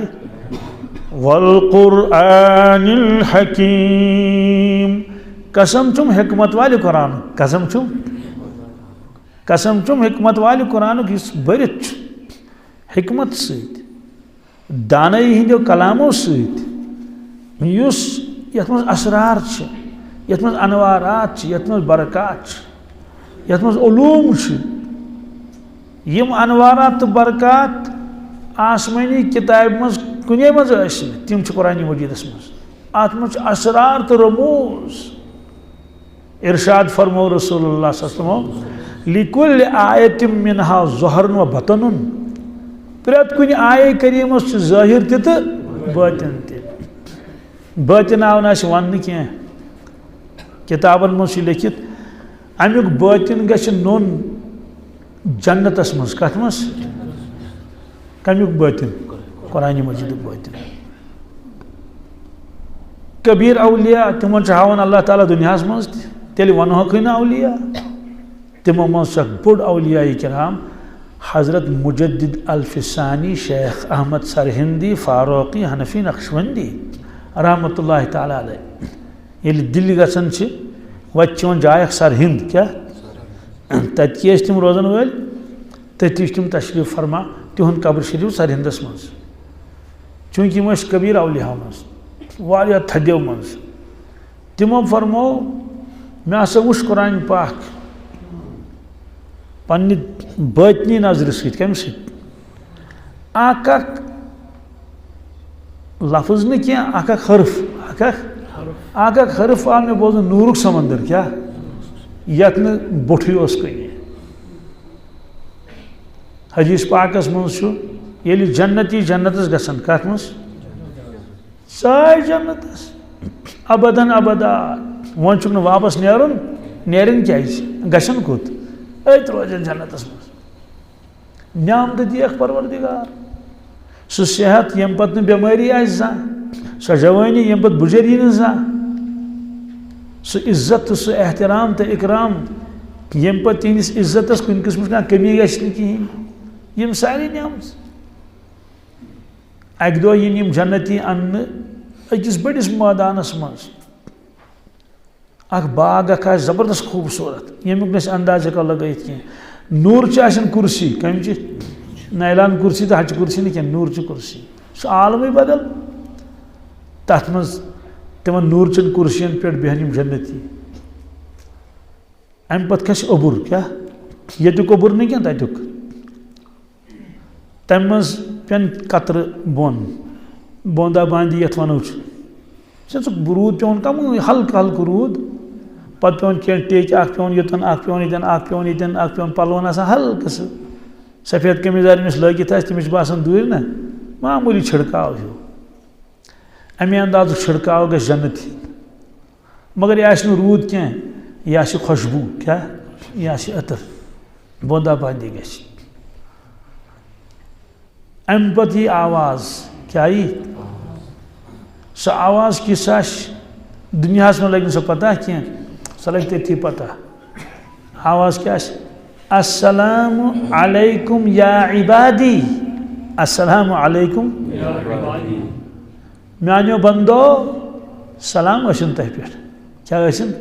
والقرآن الحکیم قسم چھم حکمت والہِ قرآن قسم چھم حکمت والہِ قرآنُک یُس بٔرِتھ چھُ حکمت سۭتۍ دانٲیی ہٕنٛدیو کلامو سۭتۍ یُس یتھ منٛز اسرار چھِ یتھ منٛز انوارات چھِ یتھ منٛز برکات چھِ یتھ منٛز علوم چھِ یم انوارات تہٕ برکات آسمٲنی کتابہِ منٛز کُنے منٛز ٲسۍ نہٕ تِم چھِ قرآن مجیٖدس منٛز اتھ منٛز چھُ اسرار تہٕ رموز ارشاد فرمو رسول اللہ صلی اللہ علیہ وسلم لِکُلِ آیَةٍ مِنْہا ظُہرٌ و بَطَنٌ پرٛٮ۪تھ کُنہِ آیے کریٖمس چھُ ظٲہِر تہِ تہٕ بٲطِن تہِ بٲطِن آو نہٕ اَسہِ وننہٕ کینٛہہ کِتابن منٛز چھُ لیکھِتھ امیُک بٲطِن گژھِ نوٚن جنتس منٛز کتھ منٛز کمیُک بٲطِن قرآن مجیٖدُک بٲطِن کبیٖر اولیاء تِمن چھُ ہاوان اللہ تعالیٰ دُنیاہس منٛز تہِ تیٚلہِ ونہوکھٕے نہٕ اولیاء تِمو منٛز چھُ اکھ بوٚڑ اولیاء کرام حضرت مجدد الفسانی شیخ احمد سرہندی فاروقی حنفی نقشبندی رحمۃ اللہ تعالیٰ علیہ ییٚلہِ دِلہِ گژھان چھِ وتہِ چھِ یِوان جاے اکھ سرہند کیٛاہ تتہِ کی ٲسۍ تِم روزان وٲلۍ تٔتی چھِ تِم تشریٖف فرما تِہُنٛد قبر شریٖف سرہندس منٛز چوٗنٛکہِ یِم ٲسۍ کبیٖر اولیاہو منٛز واریاہ تھدیو منٛز تِمو فرمو مےٚ ہسا وٕچھ قرآن پاک پننہِ بٲطنی نظرِ سۭتۍ کمہِ سۭتۍ اکھ لفظ نہٕ کینٛہہ اکھ حرف آو مےٚ بوزُن نوٗرُک سمندر کیٛاہ یتھ نہٕ بوٚٹھٕے اوس کُنہِ حدیث پاکس منٛز چھُ ییٚلہِ جنتی جنتس گژھان کتھ منٛز ساے جنتس ابدن ابدا وۄنۍ چھُکھ نہٕ واپس نیرُن کیازِ گژھن کوٚت أتۍ روزن جنتس منٛز نعمتہٕ دِیَکھ پروردگار سُہ صحت ییٚمہِ پتہٕ نہٕ بٮ۪مٲری آسہِ زانٛہہ سۄ جوٲنی ییٚمہِ پتہٕ بُجر یی نہٕ زانٛہہ سُہ عزت تہٕ سُہ احترام تہٕ اکرام ییٚمہِ پتہٕ تِہنٛدِس عزتس کُنہِ قٕسمٕچ کانٛہہ کمی گژھِ نہٕ کِہیٖنۍ یِم سارے نعمژٕ اکہِ دۄہ یِن یِم جنتی اننہٕ أکِس بٔڑِس مٲدانس منٛز اکھ باغ اکھ آسہِ زبردست خوٗبصوٗرت ییٚمیُک نہٕ أسۍ انداز ہٮ۪کو لگٲیِتھ کینٛہہ نوٗر چھِ آسان کُرسی کمچہِ نایلان کُرسی تہٕ ہچہِ کُرسی نہٕ کینٛہہ نوٗرچہِ کُرسی سُہ عالمٕے بدل تتھ منٛز تِمن نوٗرچن کُرسین پٮ۪ٹھ بیٚہن یِم جنتی امہِ پتہٕ کھسہِ اوٚبُر کیٛاہ ییٚتیُک اوٚبُر نہٕ کینٛہہ تتیُک تمہِ منٛز پٮ۪ن قطرٕ بۄن بوندا باندی یتھ ونو چھُ سُہ روٗد پیوان کمٕے ہلکہٕ ہلکہٕ روٗد پتہٕ پیوان کینٛہہ ٹیٚکۍ اکھ پیوان یوٚتن اکھ پیوان ییٚتٮ۪ن اکھ پیوان ییٚتٮ۪ن اکھ پیوان پلون آسان ہلکہٕ سُہ سفید قمیٖض ییٚمِس لٲگِتھ آسہِ تٔمِس چھُ باسان دوٗرِ نا معموٗلی چھِڑکاو ہیوٗ امے اندازُک چھِڑکاو گژھِ جنتی مگر یہِ آسہِ نہٕ روٗد کینٛہہ یہِ آسہِ خوشبوٗ کیٛاہ یہِ آسہِ عطر بوندا باندی گژھِ امہِ پتہٕ یی آواز کیٛاہ یی سۄ آواز کِژھ آسہِ دُنیاہس منٛز لگہِ نہٕ سۄ پتہ کینٛہہ سۄ لگہِ تٔتھی پتہ آواز کیٛاہ آسہِ السلام علیکم یا عبادی السلام علیکم میانیو بندو سلام ٲسِن تۄہہِ پٮ۪ٹھ کیٛاہ ٲسِن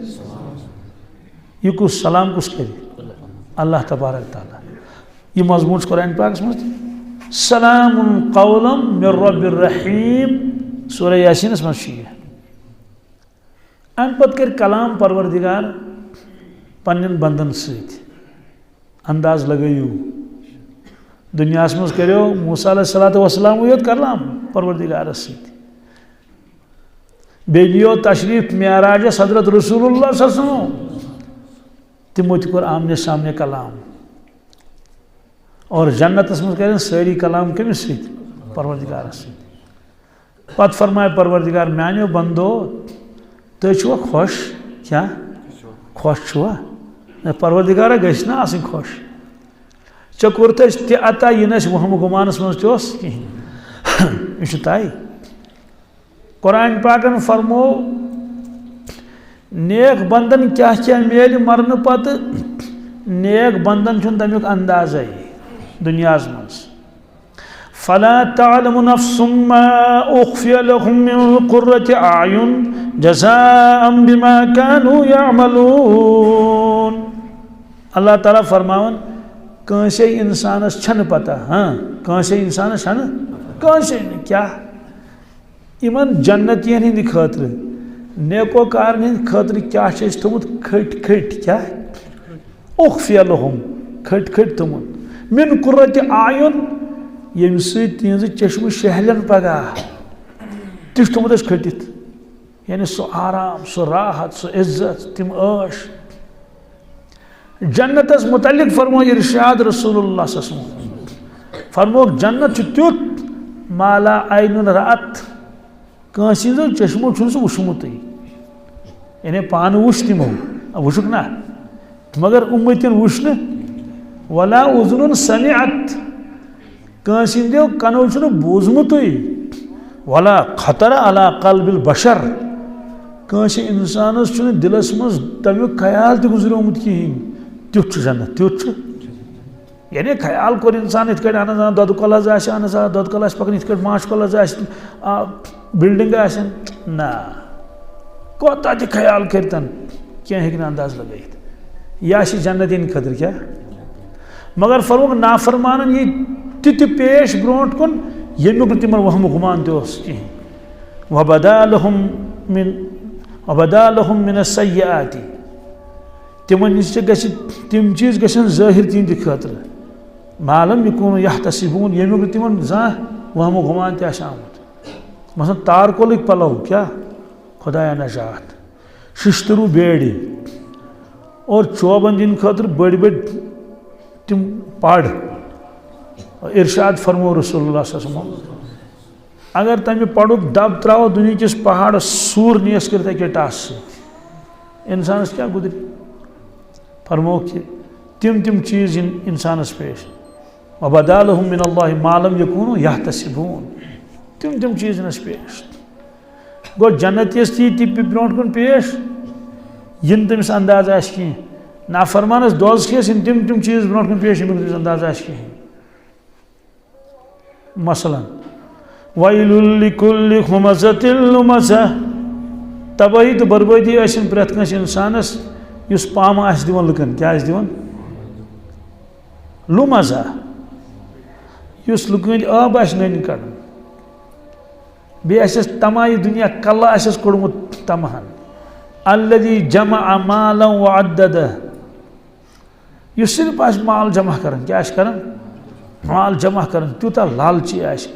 یہِ کُس سلام کُس کَرِ اللہ تبارک تعالیٰ یہ مضمون قرآن پاکس مجھ سلام قولا من رب الرحیم سورہ یاسینس مجھ ام پت کر کلام پروردگار پنن بندن ست انداز لگیو دنیا مز کرو موسیٰ علیہ السلام یوت کلام پروردگار ست بیو تشریف معراج حضرت رسول اللہ صلی اللہ علیہ وسلم تمو تہ کور آمنے سامنے کلام اور جنت مز کریں ساری کلام کمس ست پروردگار ست پت فرمائے پروردگار میانو بندو تھی چھوا خوش کیا خوش چھوا پروردگار گھس نا آسن خوش ژے کورتھس تہ عطا یہ نس وہم گمانس مز تس کہین یہ تائی قرآن پاکن فرمو نیک بندن کیا کیا میل مرن پت نیک بندن چھن تمیک انداز دنیا مز فلا تعلم نفس ما اخفي لهم من قرة اعين جزاء بما كانوا يعملون اللہ تعالیٰ فرماون کانسے انسانس چھن پتہ کانسے انسانس چھن کانسے کیا ایمن جنتین ہند خاطر نیکو کارن ہند خاطر کیا چھ تھومت کھٹ کھٹ کیا اخفی لهم کھٹ کھٹ تھومت من قرۃ اعین یم سۭتۍ تہنٛزٕ چشمہٕ شہلن پگاہ تہِ چھُ تھومت اَسہِ کھٔٹِتھ یعنی سُہ آرام سُہ راحت سُہ عزت تِم عٲش جنتس متعلق فرمو ارشاد رسول اللہ صلی اللہ علیہ وسلم فرموک جنت چھُ تیُتھ مالا عینٌ رأت کٲنٛسہِ ہٕنٛزو چشمو چھُنہٕ سُہ وٕچھمُتٕے یعنی پانہٕ وٕچھ تِمو وٕچھُکھ نا مگر اُمتٮ۪ن وٕچھ نہٕ ولا اذنٌ سمعت کٲنٛسہِ ہٕنٛدیو کنو چھُنہٕ بوٗزمُتٕے ولا خطر علی قلب البشر کٲنٛسہِ اِنسانس چھُنہٕ دِلس منٛز تمیُک خیال تہِ گُزریومُت کِہیٖنۍ تیُتھ چھُ جنت تیُتھ چھُ یعنی خیال کوٚر اِنسان یِتھ کٔٹھۍ اہن حظ دۄدٕ کۄل حظ آسہِ اہن حظ دۄدٕ کۄل آسہِ پکان یِتھ کٔٹھۍ ماچھ کۄل حظ آسہِ بِلڈِنٛگ آسن نہ کوتاہ تہِ خیال کٔرتن کینٛہہ ہیٚکہِ نہٕ انداز لگٲیِتھ یہِ آسہِ جنت ہِنٛدِ خٲطرٕ کیٛاہ مگر فرموک نافرمانن یی تہِ پیش برونٛٹھ کُن ییٚمیُک نہٕ تِمن وہم گُمان تہِ اوس کِہیٖنۍ وبدا لهم من السیئات تمن نش گژھِ تِم چیٖز گژھن ظٲہِر تِہنٛدِ خٲطرٕ ما لم یکوٗنوا یحتسبوٗن ییٚمیُک نہٕ تِمن زانٛہہ وہم گُمان تہِ آسہِ آمُت مثلاً تار کولٕکۍ پلو کیٛاہ خدایا نجات ششتروٗ بیڑِ اور چوبن دِنہٕ خٲطرٕ بٔڑۍ بٔڑۍ تِم پڑ ارشاد فرمو رسول اللہ صلی اللہ علیہ وسلم اگر تمہ پڑک دب تراو دنیا کس پہاڑس سور نیس کر اکے ٹاس ست انسانس کیا گزری فرمو کہ تم چیز انسانس پیش وبدا لهم من اللہ ما لم یکونوا یحتسبون تم چیز انس پیش گو جنت یس تی برونٹ کن پیش ین تمس انداز آس کی نافرمانس دوز کیس تم چیز برونٹ کن پیش یمیک تمس انداز آس کی مثلا وَيْلٌ لِكُلِّ خُمَزَةٍ لُمَزَةٍ تباہی تو بربادی آسن پرٛٮ۪تھ کٲنٛسہِ اِنسانس یُس پامہٕ آسہِ دِوان لُکن کیٛاہ آسہِ دِوان لُمزہ یُس لُکہٕ ہٕنٛدۍ آب آسہِ نٔنۍ کڑان بیٚیہِ آسٮ۪س تمایہِ دُنیا کلہٕ آسٮ۪س کوٚڑمُت تمہن الذی جمع مالا وعددہ یُس صرف آسہِ مال جمع کران کیٛاہ آسہِ کران مال جمع کران تیوٗتاہ لالچی آسہِ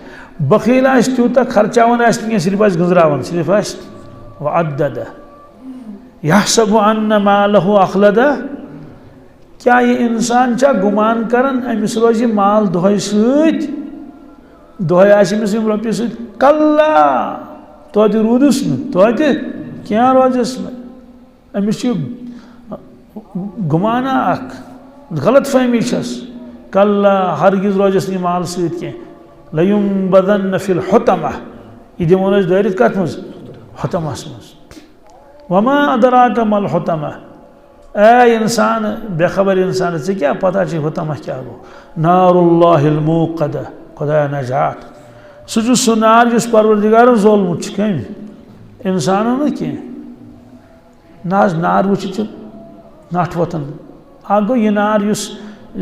بخیل آسہِ تیوٗتاہ خرچاوان آسہِ نہٕ کینٛہہ صرف آسہِ گنٛزراوان صرف آسہِ وعددہ یحسب ان مالہ اخلدہ کیا یہ انسان چھا گمان کران امس روزِ مال دۄہے سۭتۍ دۄہے آسہِ أمِس یِم رۄپیہِ سۭتۍ کلہ توتہِ روٗدُس نہٕ توتہِ کینٛہہ روزٮ۪س نہٕ أمِس چھُ گُمانا اکھ غلط فہمی چھس کلہ ہرگز روزٮ۪س نہٕ یہِ مال سۭتۍ کینٛہہ لیُنبذن فی الحطمہ یہ دِمون أسۍ دٲرِتھ کتھ منٛز حطمس منٛز وما ادراک ما الحطمہ اے انسان بے خبر انسان ژےٚ کیٛاہ پتہ چھِ حطمہ کیٛاہ گوٚو نار اللہ الموقدہ خدایا نجات سُہ چھُ سُہ نار یُس پروردگارن زولمُت چھُ کٔمۍ انسانوں نہ کی ناز نار وچ نٹ وتن اگو یہ نار یس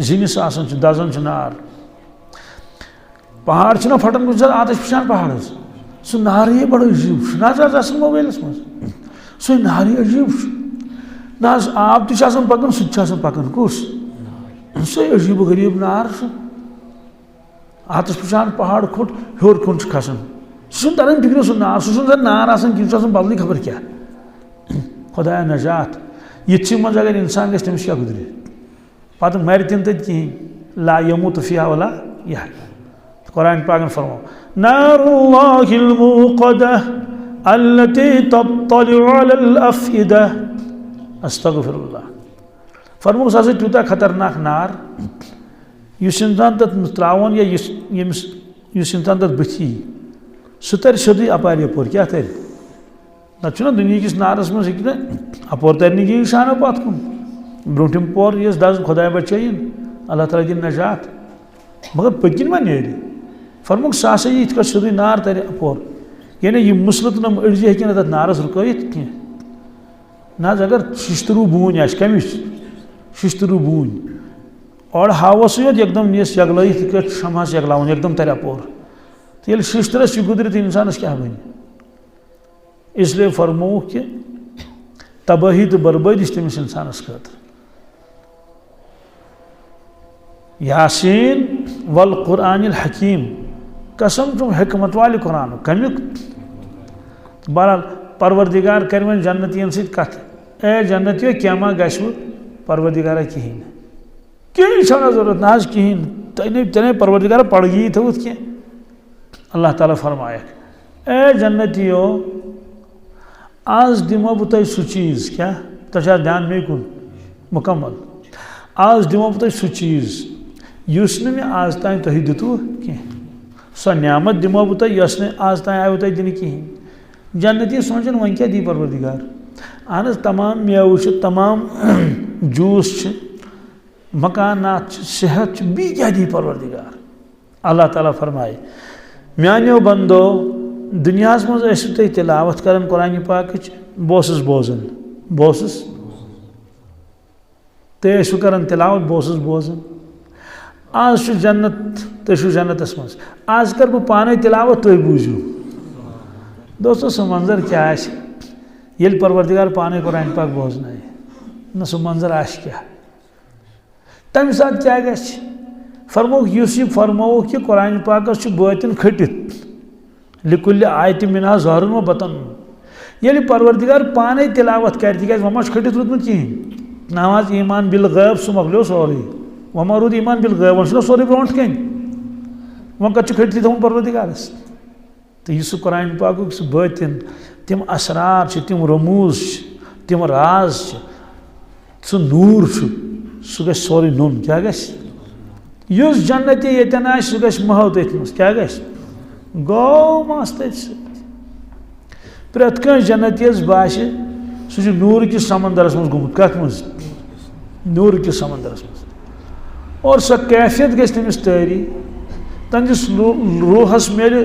زنس آسان دزان نار پہاڑ چھنا پھٹن کچھ آتش پشان پہاڑ سو نار یہ بڑا عجیب ناز آسان موبائلس مز سو نار یہ عجیب ناز آب تہ آسان پکان سہ پکان کس سو عجیب غریب نار آتش پشان پہاڑ کھوٹ ہیور کن کھسان سہ تران فکر سہ نار سہ نار آسان کھین بدل خبر کیا خدایا نجات یہ مز اگر انسان گھس تمس کیا گزرے پتہ مر تم تت کہین لا یموت فیہا ولا یحیا قرآن پاکن فرمو نار اللہ الموقدہ التي تطلع على الافئدہ استغفر اللہ فرمو سا تیوتا خطرناک نار اس انسان تت تراون یا اس انسان تت بچی سہ تر سیودی اپار یپور کیا تر نہ دنیا کس نارس مز ہیکہ اپور ترنی کی شانہ پات کن برونٹم پور یس دز خدا بچین اللہ تعالیٰ دن نجات مگر پکن ما نیری فرموک سہ ہسا یہ ات سیودی نار تر اپور یعنی یہ مسلط نم اڑجی ہیکہ تت نارس رکیت کی نا اگر ششترو بون آس کمچ ششترو بون اور ہاوس یوت ایک دم نیس یگلائت شمہس یگلاون ایک دم تر اپور تو یل ششترس یہ گزرت انسانس کیا بن اس لیے فرمو کہ تباہی تو بربادی تمس انسانس خاطر یاسین والقرآن الحکیم قسم تم حکمت والے قرآن کمیک بہرحال پروردگار کر ون جنتین ست کت اے جنتیو کیا ما گژھو پروردگارا کہین کہیں چھنا ضرورت نہ کہین تنے پروردگار پڑگی تھوت کی اللہ تعالیٰ فرمایا اے جنتیو آج دمو بہ تہ سہ چیز کیا تہ دھیان میں کن مکمل آج دمو بہ تہ سہ چیز یس نہ مے آج تین تہ دتو کی سو نعمت دمو بہ تہ یس نہ آج تین آو تہ دن کہین جنتی سوچن ون کیا دی پروردگار اہن تمام میوہ تمام جوس مکانات صحت بی کیا دی پروردگار اللہ تعالیٰ فرمائے میانیو بندو دنیا مز ٲسِو تُہۍ تلاوت کران قرآن پاکٕچ بہٕ بوزان تُہۍ ٲسِو کران تلاوت بہٕ بوزان آز چھُ جنت تُہۍ چھِو جنتس مز آز کر بہٕ پانے تلاوت تُہۍ بوٗزِو دوستو سُہ منظر کیا آسہِ ییٚلہِ پروردگار پانے قرآن پاک بوزنایہِ نہ سُہ منظر آسہِ کیا تمہِ ساتہٕ کیا گژھِ فرمووُکھ یُس یہِ فرمووُکھ کہ قرآن پاکس چھُ بٲتِن کھٔٹِتھ لکل آیت منہا ظہرن و بطن ییٚلہِ پروردگار پانے تلاوت کر تکیاز وما چھُ کھٔٹِتھ روٗدمُت کِہیٖنۍ نماز ایمان بالغیب سُہ مۄکلیو سورُے وما روٗد ایمان بالغیب وۄنۍ چھُنہ سورُے برونٛٹھ کَنۍ وۄنۍ کتہِ چھُ کھٔٹتھٕے تھوٚمُت پروردگارس تہٕ یہِ سُہ قرآن پاکُک سُہ بٲتِن تِم اسرار چھِ تِم رموٗز چھِ تِم راز چھِ سُہ نوٗر چھُ سُہ گژھِ سورُے نوٚن کیٛاہ گژھِ یُس جنتی ییٚتٮ۪ن آسہِ سُہ گژھِ محو تٔتھۍ منٛز کیٛاہ گژھِ گو مس تٔتھۍ سۭتۍ پرٛٮ۪تھ کٲنٛسہِ جنتیس باسہِ سُہ چھُ نوٗرٕ کِس سمندرس منٛز گوٚمُت کتھ منٛز نوٗرٕ کِس سمندرس منٛز اور سۄ کیفیت گژھِ تٔمِس تٲری تہنٛدِس روحس میلہِ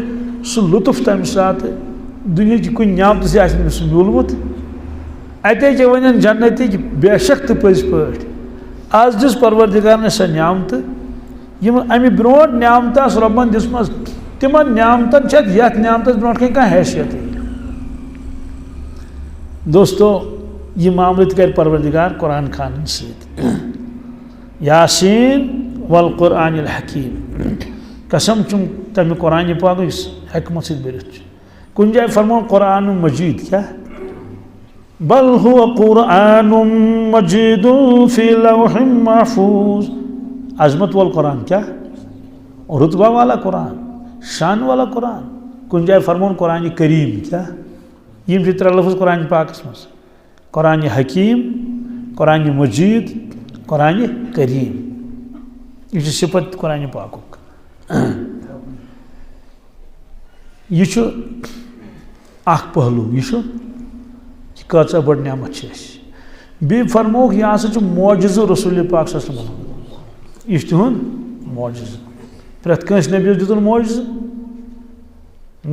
سُہ لطف تمہِ ساتہٕ دُنہِچ کُنہِ نعمتہِ آسہِ تٔمِس سُہ میوٗلمُت اتے چھِ ونان جنتی بے شک تہٕ پٔزۍ پٲٹھۍ آز دِژ پروردگارن سۄ نعمتہٕ یِم امہِ برونٛٹھ نعمتہٕ آسہٕ رۄبن دِژمژ تمن نعمتن چھِ یتھ نعمتس برونٛٹھ کَنۍ کانٛہہ حیثیتٕے دوستو یہ معاملہ تہِ کر پروردگار قرآن خانن سۭتۍ یاسین والقرآن الحکیم قسم چھُم تمہِ قرآن پاک یُس حکمت سۭتۍ بٔرِتھ چھُ کُنہِ جایہِ فرمون قرآن مجید کیا بل هو قرآن مجید فی لوح محفوظ عظمت والقرآن کیا رتبہ والا قرآن شان والا قرآن کن جائے فرمون قرآن کریم کیا یہ ترے لفظ قرآن پاکس مز قرآن حکیم قرآن مجید قرآن کریم یہ صفت قرآن پاکک یہ اخ پہلو یہ کۭژاہ بٔڑ نعمت چھِ اَسہِ بیٚیہِ فرمووُکھ یہِ ہسا چھُ معجزٕ رسول پاک صلی اللہ علیہ وسلم یہ چھُ تِہُنٛد معجزٕ پرٛٮ۪تھ کٲنٛسہِ نبیَس دِتُن معجزٕ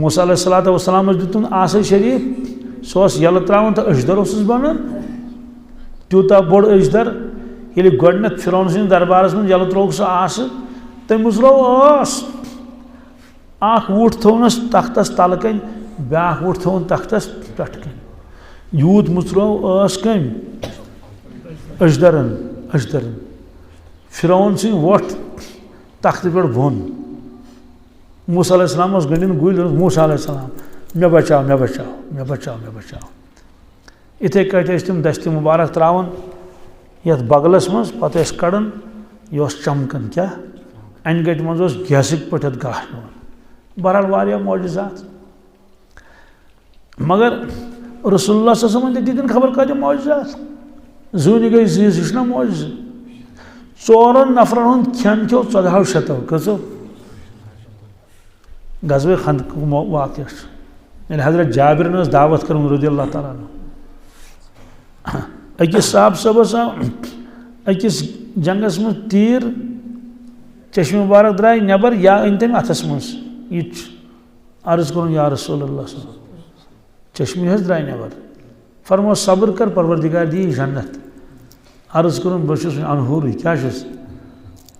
موسیٰ علیہ الصلوٰۃ والسلامس دِتُن آسٲیی شریٖف سو یل تراون تو اجدر بنان تیوتا بوڑ اجدر یل گۄڈنیتھ فرعون سٕنٛدِس دربارس منٛز یل ترووُکھ سُہ آسہٕ تٔمۍ مٕژروو ٲس اکھ وُٹھ تھوونس تختس تلہٕ کنۍ بیٛاکھ وُٹھ تھووُن تختس پٮ۪ٹھٕ کنۍ یوٗت مٕژروو ٲس کٔمۍ اجدرن فرعون سٕنٛدۍ وۄٹھ تختہٕ پٮ۪ٹھ بۄن موسیٰ علیہ السلام اوس گٔنڈِتھ گُلۍ موسیٰ علیہ السلام مےٚ بچاو مےٚ بچاو مےٚ بچاو مےٚ بچاو یِتھَے کٲٹھۍ ٲسۍ تِم دستہِ مُبارک ترٛاوان یتھ بغلس منٛز پتہٕ ٲسۍ کڑان یہِ اوس چمکان کیٛاہ انہِ گٔٹہِ منٛز اوس گیسٕکۍ پٲٹھۍ اتھ گاش یِوان بہرحال واریاہ معجزات مگر رسول اللہ صلی اللہ علیہ وسلم تہِ دِتِن خبر کۭتیاہ معجزات زوٗنہِ گٔے زیٖز یہِ چھُنہ معجزٕ 4 نفرن ہُنٛد کھٮ۪ن کھیوٚو 1400 کٔژو غزوہ خندق واقعہ ییٚلہِ حضرت جابرن ٲس دعوت کٔرمٕژ رضی اللہ تعالیٰ عنہ أکِس صاحب صٲبس آو أکِس جنگس منٛز تیٖر چشمہِ مُبارک درٛاے نٮ۪بر یا أنۍ تٔمۍ اَتھس منٛز یہِ تہِ چھُ عرض کوٚرُن یا رسول اللہ صلی اللہ علیہ وسلم چشمہِ حظ درٛاے نٮ۪بر فرمو صبر کر پروردگار دی جنت عرض کوٚرُن بہٕ چھُس انہورٕے کیٛاہ چھُس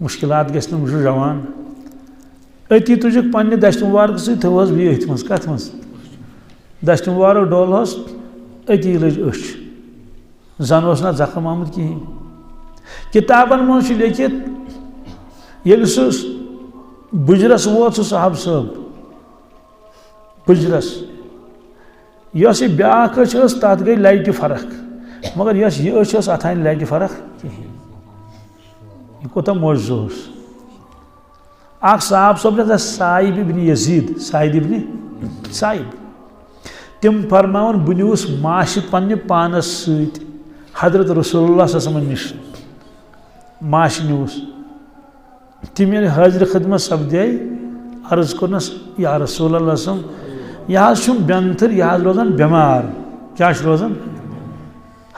مُشکلات گژھِ نہٕ بہٕ چھُس جوان أتی تُجِکھ پننہِ دشتہِ مُبارک سۭتۍ تھٲو حظ بیٚیہِ أتھۍ منٛز کتھ منٛز دشتہِ مُبارک ڈولہوس أتی لٔج أچھ زن اوس نہٕ زخم آمُت کِہیٖنۍ کِتابن منٛز چھُ لیکھِتھ ییٚلہِ سُہ بُجرس ووت سُہ صاحب صٲب بُجرس یۄس یہِ بیٛاکھ أچھ ٲس تتھ گٔے لایٹہِ فرق مگر یۄس یہِ أچھ ٲس اتھ آے نہٕ لایٹہِ فرق کِہیٖنۍ یہِ کوٗتاہ معجزٕ اوس اکھ صاحب صٲب چھُ سایب ابن یزید سعید ابن سایب تِم فرماوان بہٕ نیوٗس ماشہِ پننہِ پانس سۭتۍ حضرت رسول اللہ صلی اللہ علیہ وسلم نِش ماشہِ نیوٗس تِم ییٚلہِ حٲضرِ خدمت سپدے عرض کوٚرنس یا رسول اللہ صلی اللہ علیہ وسلم یہِ حظ چھُم بٮ۪نتھٕر یہِ حظ روزان بٮ۪مار کیٛاہ چھُ روزان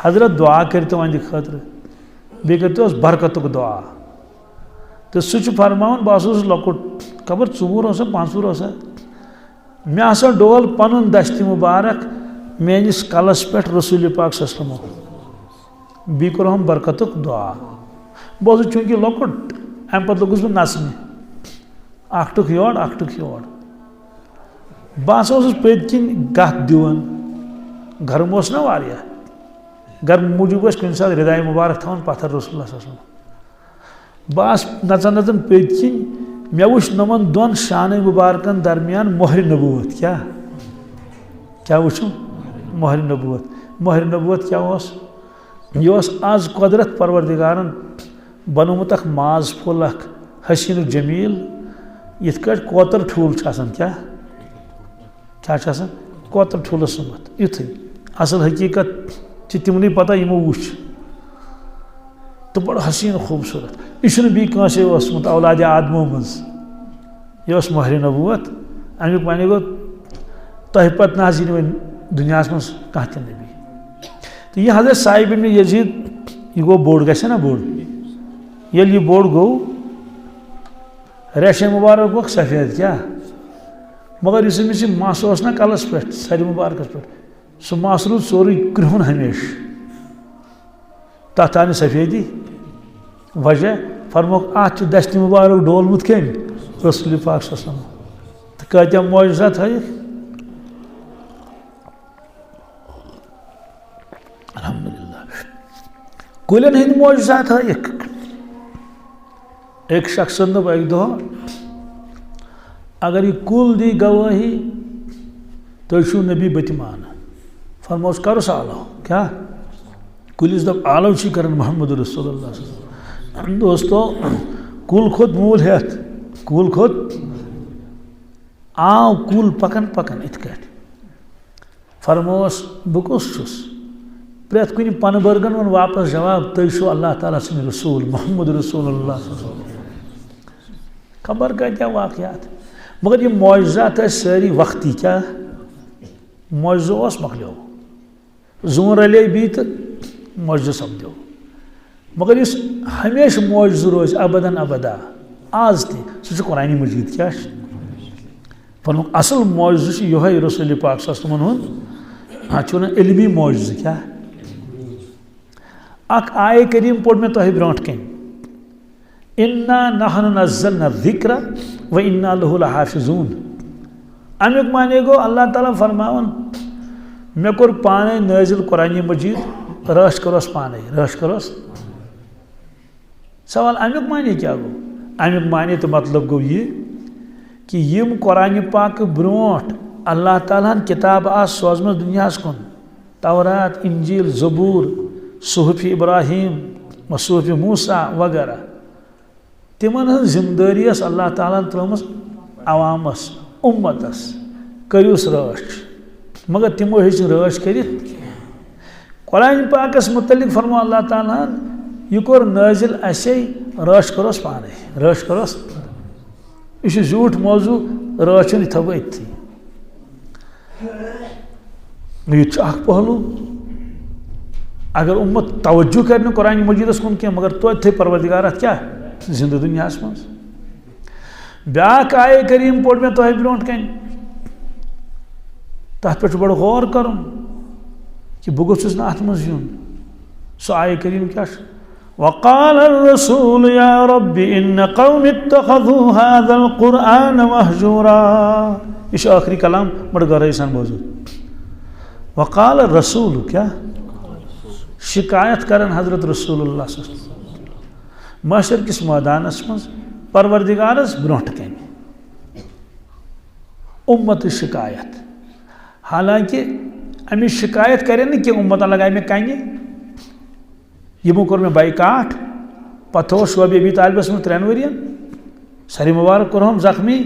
حضرت دعا کٔرتو أہنٛدِ خٲطرٕ بیٚیہِ کٔرتوس برکتُک دعا تہٕ سُہ چھُ فرماوان بہٕ ہسا اوسُس لۄکُٹ خبر 4 اوسا 5 اوسا مےٚ ہسا ڈول پنُن دشتہِ مُبارک میٲنِس کلس پٮ۪ٹھ رسول پاک صلی اللہ علیہ وسلم بیٚیہِ کوٚرہم برکتُک دعا بہٕ اوسُس چوٗنٛکہِ لۄکُٹ امہِ پتہٕ لوٚگُس بہٕ نژنہِ اکھ ٹُکھ یور اکھ ٹُکھ یور بہٕ ہسا اوسُس پٔتۍ کِنۍ گتھ دِوان گرم اوس نہ واریاہ گرم موٗجوٗب ٲسۍ کُنہِ ساتہٕ رِداے مُبارک تھاوان پتھر رسول اللہ صلی اللہ علیہ وسلم بہٕ آس نژان نژان پٔتۍ کِنۍ مےٚ وٕچھ نۄمن 2 شانہٕ مُبارکن درمیان مۄہرِ نبوت کیٛاہ وٕچھُم مۄہرِ نبوت کیٛاہ اوس یہِ اوس آز قۄدرت پروردگارن بنومُت اکھ ماز پھوٚل اکھ حسیٖن جمیٖل یِتھ کٲٹھۍ کوتر ٹھوٗل چھُ آسان کیٛاہ چھُ آسان کوتر ٹھوٗلس سُمبتھ یِتھُے اصل حقیٖقت چھِ تِمنٕے پتہ یِمو وٕچھ تہٕ بڑٕ حسیٖن خوٗبصوٗرت یہِ چھُنہٕ بیٚیہِ کٲنٛسے اوسمُت اولادِ آدمو منٛز یہِ اوس مۄہرِ نبوت امیُک وَنے گوٚو تۄہہِ پتہٕ نہ حظ یی نہٕ وۄنۍ دُنیاہس منٛز کانٛہہ تہِ نبی تہٕ یہِ حضرت صاحب ابن یزید یہِ گوٚو بوٚڑ گژھِ نا بوٚڑ ییٚلہِ یہِ بوٚڑ گوٚو ریشے مُبارک گوٚکھ سفید کیٛاہ مگر یُس أمِس یہِ مس اوس نا کلس پٮ۪ٹھ سرِ مُبارکس پٮ۪ٹھ سُہ مس روٗد سورُے کرٛہُن ہمیشہٕ تتھ آو نہٕ سفیدی وجہ فرموکھ اتھ چھُ دشتہِ مُبارک ڈولمُت کٔمۍ رسول پاک صلی اللہ علیہ وسلم تہٕ کۭتیاہ معجزات تھٲیِکھ الحمدللہ کُلٮ۪ن ہٕنٛدۍ معجزات تھٲیِکھ أکۍ شخصن دوٚپ اکہِ دۄہ اگر یہِ کُل دی گوٲہی تُہۍ چھُو نبی بہٕ تہِ مانہٕ فرموس کرُس آلو کیٛاہ کُلِس دوٚپ آلو چھُے کران محمد رسول اللہ صلی اللہ علیہ وسلم دوستو کُل کھوٚت موٗل ہٮ۪تھ کُل کھوٚت آو کُل پکان پکان یِتھ کٲٹھۍ فرموس بہٕ کُس چھُس پرٛٮ۪تھ کُنہِ پنہٕ بٔرگن ووٚن واپس جواب تُہۍ چھُو اللہ تعالیٰ سٕنٛدۍ رسوٗل محمد رسول اللہ صلی اللہ علیہ وسلم خبر کۭتیاہ واقعات مگر یِم معجزات ٲسۍ سٲری وقتی کیٛاہ معجزٕ اوس مۄکلیو زوٗن رلے بیٚیہِ تہٕ معجزٕ سپدیو مگر یُس ہمیشہٕ معجزٕ روزِ ابدن ابدا آز تہِ سُہ چھُ قرآنِ مجیٖد کیٛاہ چھُ پنُن اصل معجزٕ چھُ یِہوٚے رسول پاک صلی اللہ علیہ وسلمن ہُنٛد اتھ علمی معجزہ کیا اخ آیہ کریم پوڑ میں تہ برونٹ کن انا نحن نزلنا الذکر و انا لہ لحافظون امیک معنی گو اللہ تعالیٰ فرماون میں کور پانے نازل قرآن مجید رٲچھ کروس پانے رٲچھ کروس سوال امیک معنی کیا گو امیک معنی تو مطلب گو یہ کہ یم قرآن پاک برونٹ اللہ تعالیٰ کتاب آس سوزم دنیا کن تورات انجیل زبور صحف ابراہیم و صحف موسیٰ وغیرہ تمن ہن ذمہ داری اللہ تعالیٰ ترمس عوامس امتس کریوس رٲچھ مگر تمو ہیچ رٲچھ کرت قرآن پاکس متعلق فرمو اللہ تعالیٰ یہ کور نازل اسے رٲچھ کروس پانے رٲچھ کروس یہ جھوٹ موضوع رٲچھن تھو اتھی یہ اخ پہلو اگر امت توجہ کرنے قرآن مجیدس کن کیا مگر تو تھے پروردگارات کیا زندہ دنیا من بیاکھ آیہ کریم پوڑ میں تہ برونٹ کن تر پہ بڑا غور کرن کہ بہ گوس نا ات مز یون سو آیہ کریم کیا وقال الرسول یا رب ان قوم اتخذوا هذا القرآن مهجورا یہ آخری کلام بڑا گہرائی سان موجود وقال الرسول کیا شکایت کرن حضرت رسول اللہ صلی اللہ علیہ وسلم محشر کس میدانس مز پروردگارس برونٹ کن امت شکایت حالانکہ امی شکایت کرے نا کہ امت لگائے میں کہیں یمو کور میں بائیکاٹ پتہ شعیب ابی طالبس میں 3 ورین سر مبارک کرہم زخمی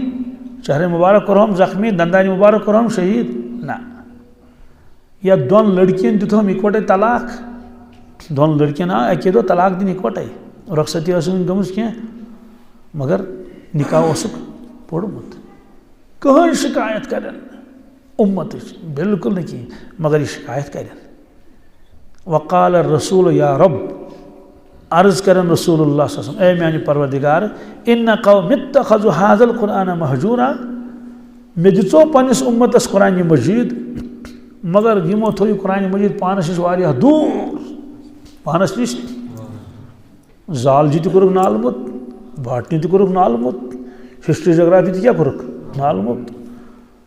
چہرے مبارک کرہم زخمی دندان مبارک کرہم شہید نا یا دون لڑکین دتہم اکوٹے طلاق دون لڑکین اکی دو طلاق دن اکوٹے رخصتی گمز کی مگر نکاح اسک پوڑمت کہن شکایت کرن امت بالکل نہیں کی مگر یہ شکایت کرن وقال الرسول یا رب عرض کرن رسول اللہ صلی اللہ علیہ وسلم اے میانی پروردگار ان قوم اتخذوا هذا القرآن مهجورا میں دژو پنس امتس قرآن مجید مگر یمو تھو قرآن مجید پانس نش واریاہ دور پانس نش زالجی تہ کورک نالمت باٹنی تہ کورک نالمت ہسٹری جغرافی تہ کیا کورک نالمت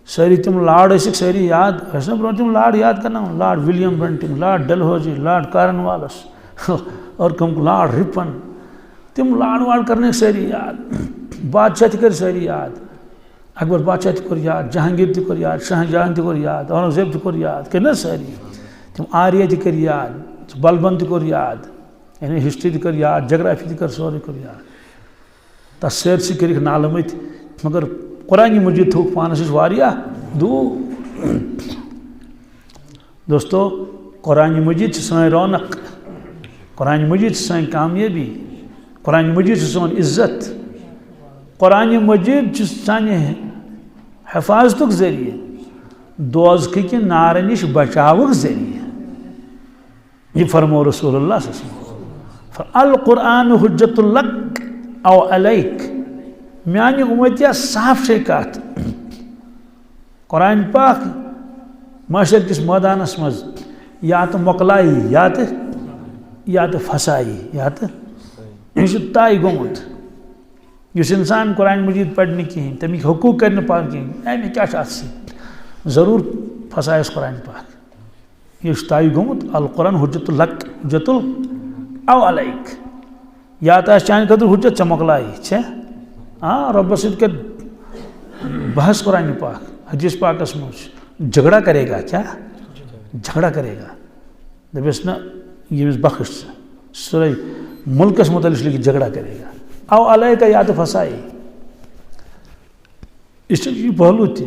ساری تم لاڈ ٲسِکھ ساری یاد ٲسۍ نا برونٛہہ تم لاڈ یاد کرنا لاڈ ولیم بنٹنگ لاڈ ڈلہوزی لاڈ کارن والس اور کم لاڈ رپن تم لاڈ واڈ کرنے ساری یاد بادشاہ تہ کر ساری یاد اکبر بادشاہ تہ کور یاد جہانگیر تہ کور یاد شاہ جہاں تہ کور یاد اورنگزیب تہ کور یاد کر نا ساری تم آریہ تہ کر یاد بلبن تہ کور یاد یعنی ہسٹری تہ کر یاد جغرافی تہ کر سورے کور یاد تس سٲرسٕے کٔرِکھ نالمٕتۍ مگر قرآن مجید تھوک پانس نش واریاہ دور دوستو قرآن مجید سان رونق قرآن مجید سان کامیابی قرآن مجید سون عزت قرآن مجید سانہ حفاظتک ذریعہ دوزخ کہ نار نش بچاوک ذریعہ یہ فرمو رسول اللہ صلی اللہ علیہ وسلم القرآن حجت لک او علیک میانی امتیا صاف سے کات قرآن پاک معاشر کس میدانس مز یا تو مقلائی یا تو پھسائی یا تو یہ طے گومت اس انسان قرآن مجید پڑھنے کہیں تمیک حقوق کرنے پا کہیں امی کیا سی ضرور پھسائس قرآن پاک یہ طے گومت القرآن حجت لک حجت او علیک یا تو چان خطر حجت مقلائی ہاں رب سید کر بحث قرآن پاک حدیث پاکس مجھ جھگڑا کرے گا کیا جھگڑا کرے گا دبیس نا یہ بخش سورہ ملکس متعلق لیکن جھگڑا کرے گا او علیہ کا یا تو پھنسائی اس یہ پہلو تھی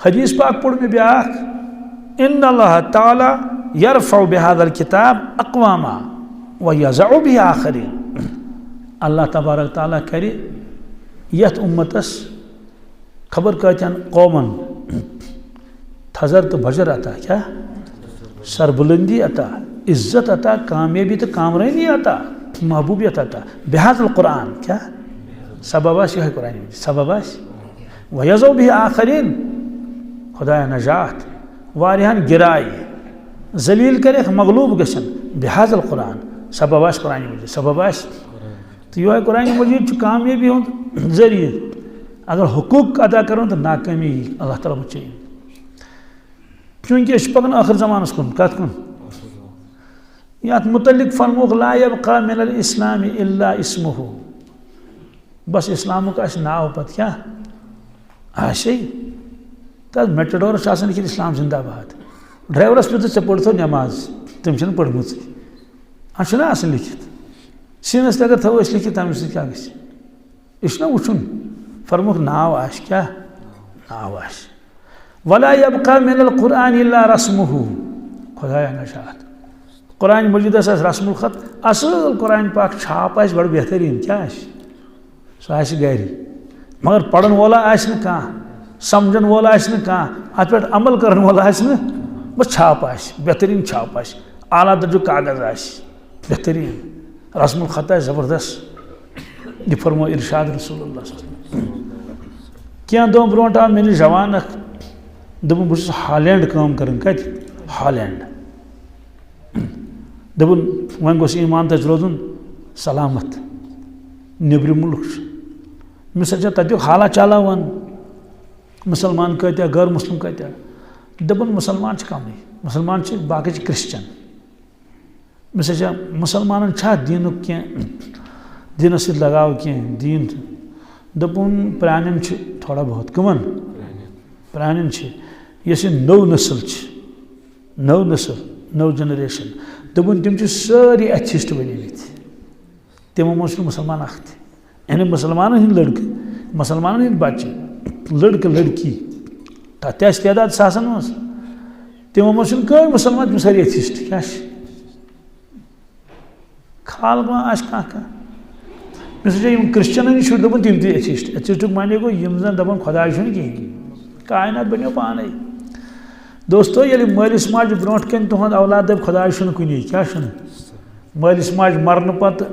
حدیث پاک پڑھ میں بیاکھ ان اللہ تعالی یرفع بهذا الكتاب اقواما ویضع به آخرین اللہ تبارک تعالیٰ کرے یت امتس خبر کتن قومن تھزر تو بجر عطا کیا سربلندی عطا عزت عطا کامیابی تو کامرانی عطا محبوبیت عطا بہذا القرآن کیا سبب یہ ہے قرآن سبب ویضع به آخرین خدا نجات واریہن گرائی ذلیل کرے مغلوب گژھن بحاظ القرآن سبب آس قرآن مجید سبب آس تو یہ قرآن مجید کامیابی ہند ذریعہ اگر حقوق ادا کرو تو ناکامی اللہ تعالیٰ بچے کیونکہ اس پکن آخر زمانس کن کت کن یات متعلق فرموک لا یبقى من الاسلام الا اسمه بس اسلامک اس ناو پت کیا آشی تب میٹڈورس آسان لکھت اسلام زندہ باد ڈرائیورس پہ تو پڑھو نماز تم چھن پڑھمت اچھا آسان لکھت سینس اگر تھو اس لکھت تم سے کیا گژھِ یہ نا وچھن فرموک ناو آش کیا ناو آش ولا يبقى من القرآن الا رسمه خدایا نشاط قرآن مجید اس رسم الخط اصل قرآن پاک چھاپ آس بڑا بہترین کیا آس سو آس گھر مگر پڑھن والا آس نہ کانٛہہ سمجھن والا آس نہ کانٛہہ ات پہ عمل کرن والا آس نہ بس چھاپ آس بہترین چھاپ آس اعلیٰ درجہ کاغذ آس بہترین رسم الخط آس زبردست یہ فرمو ارشاد رسول اللہ صلی اللہ علیہ وسلم کینٛہہ دۄہ برونٛٹھ آو مےٚ نِش جوان اکھ دوٚپُن بہٕ چھُس ہالینڈ کٲم کران کتہِ ہالینڈ دوٚپُن وۄنۍ گوٚژھ ایمان تتہِ روزُن سلامت نیٚبرِم مُلک چھُ مےٚ سا چھا تتیُک حالا چالا ون مسلمان کۭتیاہ غٲر مسلم کۭتیاہ دوٚپُن مسلمان چھِ کمٕے مسلمان چھِ باقٕے چھِ کرسچن مےٚ سا چھا مسلمانن چھا دیٖنُک کینٛہہ دیٖنس سۭتۍ لگاو کینٛہہ دیٖن دوٚپُن پرٛانٮ۪ن چھِ تھوڑا بہت کٕمن پرٛانٮ۪ن چھِ یۄس یہِ نٔو نسل چھِ نٔو نسل نٔو جنریشن دوٚپُن تِم چھِ سٲری ایتھیسٹ بنیمٕتۍ تِمو منٛز چھُنہٕ مُسلمان اکھ تہِ یعنی مسلمانن ہٕنٛدۍ لڑکہٕ مسلمانن ہٕنٛدۍ بچہِ لڑکہٕ لڑکی تتھ تہِ آسہِ تعداد ساسن منٛز تِمو منٛز چھُنہٕ کٕہٕنۍ مسلمان تِم سٲری ایتھیسٹ کیٛاہ چھِ خال ما آسہِ کانٛہہ کانٛہہ مےٚ سوٗنٛچے یِم کرسچنن ہٕنٛدۍ شُرۍ دوٚپُن تِم تہِ ایتھیسٹ ایتھیسٹُک معنی گوٚو یِم زن دپان خۄداے چھُنہٕ کِہیٖنۍ کائنات بنیو پانے دوستو ییٚلہِ مٲلِس ماجہِ برونٛٹھ کَنہِ تُہُنٛد اولاد دَپہِ خۄداے چھُنہٕ کُنی کیٛاہ چھُنہٕ مٲلِس ماجہِ مرنہٕ پتہٕ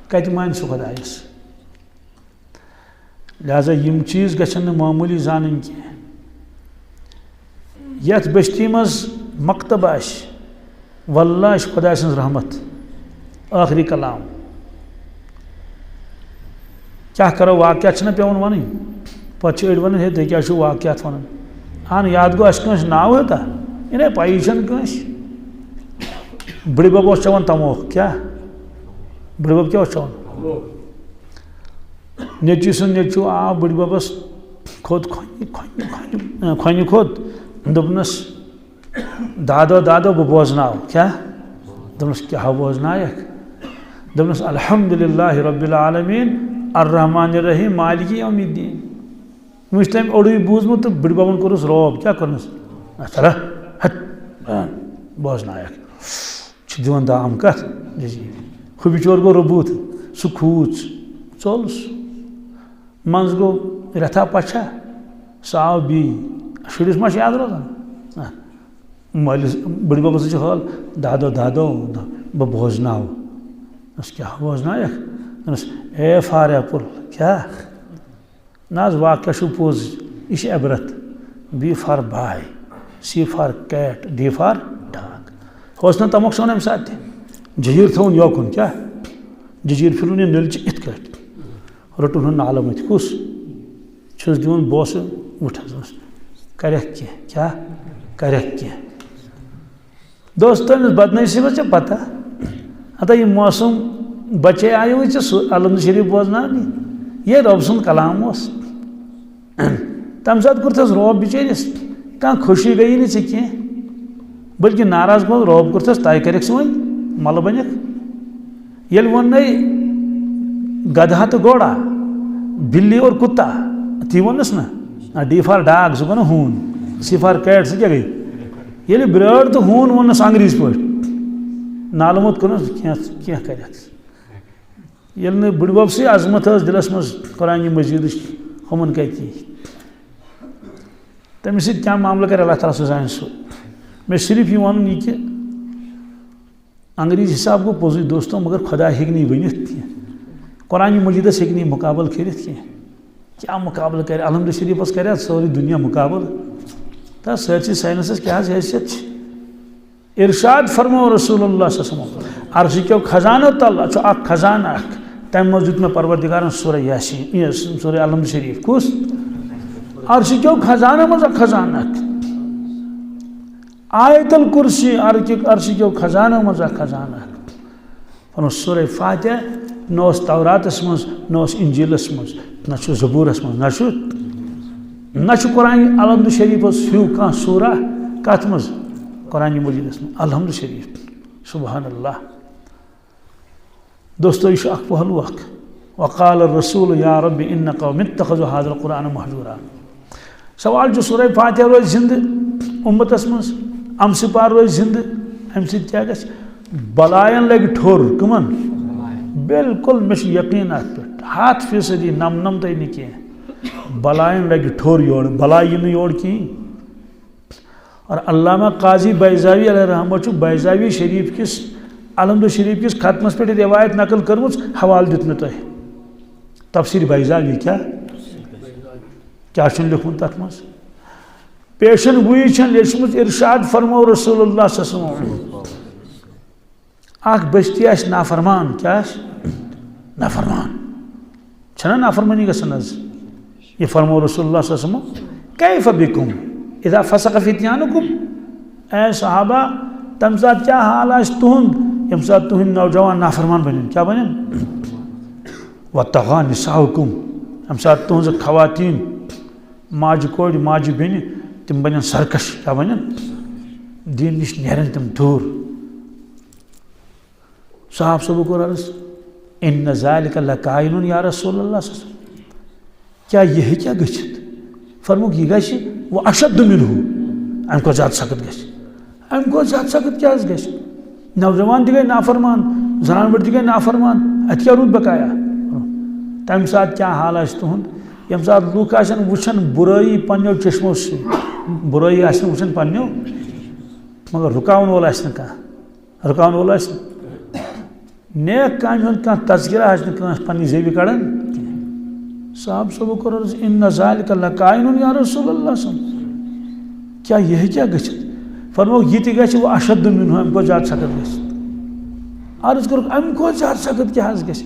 کتہِ مانہِ سُہ خۄدایس لہذا یِم چیٖز گژھن نہٕ معموٗلی زانٕنۍ کینٛہہ یتھ بستی منٛز مکتب آسہِ واللہ چھِ خۄداے سٕنٛز رحمت ٲخری کلام کیٛاہ کرو واقعات چھِنہ پیٚوان وَنٕنۍ پتہٕ چھِ أڑۍ وَنان ہے تُہۍ کیٛاہ چھُو واقعات وَنان اہن یاد گوٚو اَسہِ کٲنٛسہِ ناو ہیوٚتا یہِ نے پَیی چھَنہٕ کٲنٛسہِ بٕڈِبب اوس چٮ۪وان تموکھ کیٛاہ بٕڈِبب کیٛاہ اوس چٮ۪وان نیٚچوۍ سُنٛد نیٚچوٗ آو بٕڈِببس کھوٚت کھۄنہِ کھوٚت دوٚپنس دادو دادو بہٕ بوزناو کیٛاہ دوٚپنس کیٛاہ بوزنایکھ دوٚپنس الحمدُاللہ رب العالمیٖن الرحمٰن الرحیٖم مالِکی یومِ الدیٖن وٕچھ تٔمۍ اوٚڑُے بوٗزمُت تہٕ بٕڈِببن کوٚرُس روب کیٛاہ کوٚرنس اچھا ہٹ بوزنایکھ چھِ دِوان دام کتھ ہُہ بِچور گوٚو رُبوٗت سُہ کھوٗژ ژوٚل سُہ منٛز گوٚو رٮ۪تھا پچھا سُہ آو بیٚیہِ شُرِس ما چھِ یاد روزان مٲلِس بٕڈِببس سۭتۍ چھِ حال دادو دادو بہٕ بوزناو دوٚپنس کیٛاہ بوزنایکھ دوٚپنس اے فار ایپل کیٛاہ نہ حظ واقعہ چھُ پوٚز یہِ چھِ عبرت B for bay C for cat D for dog اوس نہ تموکھ سون اَمہِ ساتہٕ تہِ جٔجیٖر تھوٚوُن یوکُن کیٛاہ جٔجیٖر پھِرُن یہِ نٔلچہِ یِتھ کٲٹھۍ روٚٹُن ہُہ نالہٕ مٔتھۍ کُس چھُس دِوان بوسہٕ وٕٹھ حظ اوس کریکھ کینٛہہ کیٛاہ کریکھ کینٛہہ دوستو أمِس بدنصیٖبس ژےٚ پتہ ہتا یہِ موسم بچے آیوٕے ژےٚ سُہ الحمد شریٖف بوزناونہِ یے رۄب سُنٛد کلام اوس تمہِ ساتہٕ کوٚرتھس روب بِچٲرِس کانٛہہ خوشی گٔیی نہٕ ژےٚ کینٛہہ بٔلکہِ ناراض گوٚو روب کوٚرتھس طے کریکھ ژٕ وۄنۍ ملہٕ بنیکھ ییٚلہِ ووٚننَے گدھا تہٕ گوڑا بِلی اور کُتا تی ووٚننَس نہ ڈی فار ڈاگ سُہ گوٚو نہ ہوٗن سی فار کیٹ سُہ کیٛاہ گٔے ییٚلہِ برٛٲر تہٕ ہوٗن ووٚننَس انگریٖزۍ پٲٹھۍ نالہٕ موٚت کوٚرنَس کینٛہہ کریکھ ییٚلہِ نہٕ بٕڈِبب سٕے عظمت ٲس دِلس منٛز قرآنہِ مجیٖدٕچ ہُمن کَتہِ تٔمِس سۭتۍ کیٛاہ معاملہٕ کرِ اللہ تعالیٰ سُہ زانہِ سُہ مےٚ صرف یہِ وَنُن یہِ کہِ انگریٖزۍ حِساب گوٚو پوٚزُے دوستو مگر خۄدا ہیٚکہِ نہٕ یہِ ؤنِتھ کینٛہہ قرآنہِ مجیٖدس ہیٚکہِ نہٕ یہِ مُقابلہٕ کٔرِتھ کینٛہہ کیٛاہ مُقابلہٕ کرِ الحمد شریٖفس کرِ سورُے دُنیا مُقابلہٕ تا سرسی سائنسس کیا حیثیت ارشاد فرمو رسول اللہ صلی اللہ علیہ وسلم عرش کیو خزانہ تل اخ خزانہ اخ تم مزید میں پروردگارن سورہ یاسین سورہ الحمد شریف کس عرش کیو خزانہ مز خزانہ اخ آیت الکرسی عرش کیو خزانہ مز خزانہ اخ فرمو سورہ فاتحہ نوس توراتس مز نوس انجیلس مز نہ زبورس مز نہ قرآن الحمد شریف ہیو کان سورہ کت مز قرآن مجیدس میں الحمد شریف سبحان اللہ دوستو یہ اخ پہلو اخ وقال الرسول یا رب ان قوم اتخذوا هذا القرآن مهجورا سوال جو سورہ فاتحہ روز زند امتس مز ام سپار روز زند ام سید کیا گژھِ بلائن لگہِ ٹھوٚر کمن بالکل مے یقین ات پہ 100% نمنمتٕے نہٕ کینٛہہ بلائن لگہِ ٹھوٚر یور بلائی یی نہٕ یور کِہیٖنۍ اور علامہ قاضی بیضاوی علیہ رحمہ چھُ بیضاوی شریف کس الحمد شریف کس ختمس پہ روایت نقل کرمٕژ حوالہ دیُت مےٚ تۄہہِ تفسیر بیضاوی کیا چھُنہٕ لیوٚکھمُت تتھ منٛز پیشن گویی چھَنہٕ لیچھمٕژ ارشاد فرمو رسول اللہ صلی اللہ علیہ وسلم اخ بستی آسہِ نافرمان کیا آسہِ نافرمان چھَنہ نافرمانی گژھان حظ یہ فرمو رسول اللہ صلی اللہ علیہ وسلم کیف بکم اذا فسق فتیانکم اے صحابہ تم سات کیا حال آس تہند یم سات تہند نوجوان نافرمان بنن کیا بنن وطغى نساؤکم یم سات تہنز خواتین ماجہ کور ماجہ بین تم بنن سرکش کیا بنن دین نش نیرن تم دور صاحب صبح کو عرض ان ذلك لکائن یا رسول اللہ صلی اللہ علیہ وسلم کیا یہ کیا گچھت فرموک یہ گژھِ وہ اشد منہ ام کو زیادہ سخت گژھِ ام کو زیادہ سخت کیا گژھِ نوجوان تہ گئی نافرمان زنان بڑ تہ گئی نافرمان ات کیا رود بقایا تمہ سات کیا حال آسہِ تہنٛد یم سات لوٗکھ آسن وٕچھان برٲیی پننیو چشمو سۭتۍ برٲیی آسن وٕچھان پننیو مگر رُکاون وول آسہِ نہٕ کانٛہہ رُکاون وول آسہِ نہٕ نیک کامہِ ہُنٛد کانٛہہ تذکرہ آسہِ نہٕ کٲنٛسہِ پننہِ زیوِ کڑان صاحب صبح کو عرض ان ذالک لکائن یا رسول اللہ صلی اللہ علیہ وسلم کیا یہ کیا گژھت فرمو یہ تہ گژھِ وہ اشد منہ ام کو زیادہ سخت گژھِ عرض کر ام کو زیادہ سخت کیا حظ گژھِ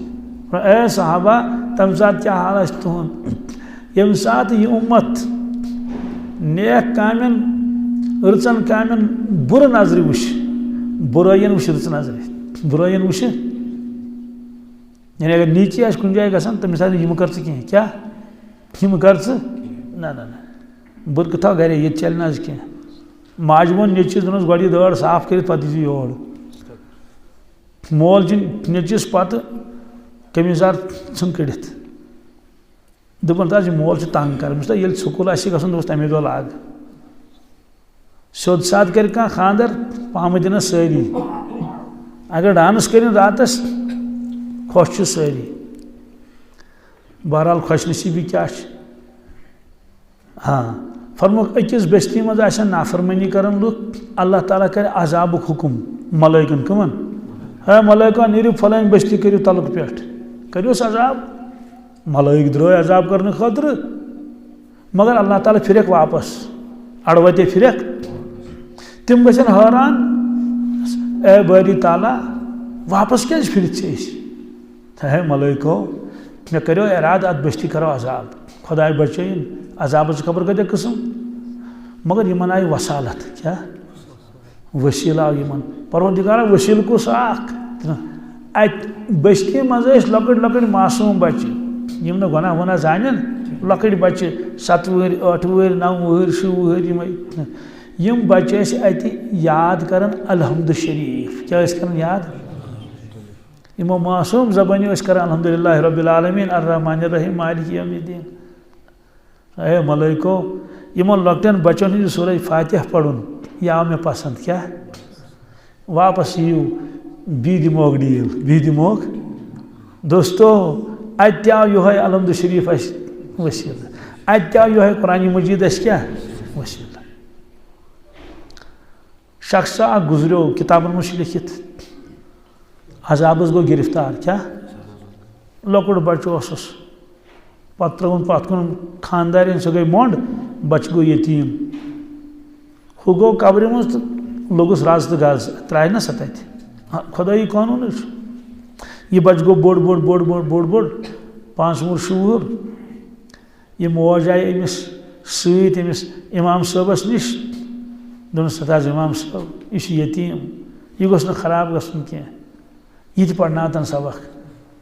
اے صحابہ تم سات کیا حال آسہِ تہنٛد یم سات یہ امت نیک کامن رٕژن کامن بُرٕ نظرِ وٕچھ برٲیین وٕچھ رٕژ نظرِ برٲیین وٕچھ یعنی اگر نیچی آسہِ کُنہِ جایہِ گژھان تٔمِس آسہِ یِم کر ژٕ کینٛہہ کیٛاہ یِم کر ژٕ نہ بہٕ تھاو گرے ییٚتہِ چلہِ نہٕ حظ کینٛہہ ماجہِ ووٚن نیٚچوِس دوٚپنس گۄڈٕ یہِ دٲر صاف کٔرِتھ پتہٕ ییٖزِ یور مول چھُ نیٚچوِس پتہٕ قمیٖض ژھٕن کٔڑِتھ دوٚپُن تہٕ حظ یہِ مول چھُ تنگ کران أمِس دوٚپ ییٚلہِ سکوٗل آسہِ گژھُن دوٚپُس تَمے دۄہ لاگ سیوٚد سادٕ کرِ کانٛہہ خانٛدر پامہٕ دِنس سٲری اگر ڈانس کٔرِنۍ راتس خوش چھِ سٲری بہرحال خوش نصیٖبی کیٛاہ چھِ ہاں فرموکھ أکِس بستی منٛز آسن نافرمٲنی کران لُکھ اللہ تعالیٰ کرِ عذابُک حُکُم ملٲیکن کٕمن ہے ملٲیکا نیٖرِو فلٲنۍ بستی کٔرِو تلُک پٮ۪ٹھ کٔرِوُس عذاب ملٲیک درٛٲے عذاب کرنہٕ خٲطرٕ مگر اللہ تعالیٰ پھِرٮ۪کھ واپس اڑوتے پھِرٮ۪کھ تِم گژھن حٲران اے باری تعالیٰ واپس کیٛازِ پھِرِتھ ژےٚ أسۍ ہے ملٲیکو مےٚ کٔرِو ارادٕ اتھ بستی کرو عذاب خۄداے بچٲیِن عذابٕچ خبر کۭتیاہ قٕسم مگر یِمن آیہِ وسالت کیٛاہ ؤسیٖلہٕ آو یِمن پروردگارا ؤسیٖلہٕ کُس اکھ اتہِ بستی منٛز ٲسۍ لۄکٕٹۍ لۄکٕٹۍ معصوٗم بچہِ یِم نہٕ گۄناہ وۄناہ زانن لۄکٕٹۍ بچہِ 7 وٕہٕرۍ 8 وٕہٕرۍ 9 وٕہٕرۍ 7 وٕہٕرۍ یِمے یِم بچہِ ٲسۍ اتہِ یاد کران الحمد شریف کیٛاہ ٲسۍ کران یاد یِمو معصوٗم زبٲنیو ٲسۍ کران الحمدُاللہ رب العالمیٖن الرحمٰن الرحیٖم مالِک یوم الدیٖن اے ملٲیکو یِمن لۄکٹٮ۪ن بچن ہُنٛد سورہ فاتحہ پرُن یہِ آو مےٚ پسنٛد کیٛاہ واپس یِیِو بیٚیہِ دِموکھ ڈیٖل بیٚیہِ دِموکھ دوستو اتہِ تہِ آو یِہوے الحمد شریف اسہِ ؤسیٖلہٕ اتہِ تہِ آو یِہوے قرآنِ مجیٖد اسہِ کیٛاہ ؤسیٖلہٕ شخصا اکھ گُزریو کِتابن منٛز چھُ لیکھِتھ عذابس گوٚو گِرفتار کیٛاہ لۄکُٹ بچہٕ اوسُس پتہٕ ترٛٲوُن پتھ کُن خانٛدارٮ۪ن سۄ گٔے مۄنٛڈ بچہٕ گوٚو یتیٖم ہو گو قبر مز تو لوگس راز تو گاز ترائے نا سا تتہ خدائی قانون یہ بچ گو بوڑ بوڑ بوڑ بوڑ بوڑ بوڑ 5 وُہُر 7 وُہُر یہ موج آئی أمس سۭتۍ أمس امام صٲبس نش دوٚپنس حظ امام صٲب یہ یتیٖم یہ گوٚژھ نہٕ خراب گژھُن کینٛہہ یہ تہِ پرناوتن سبق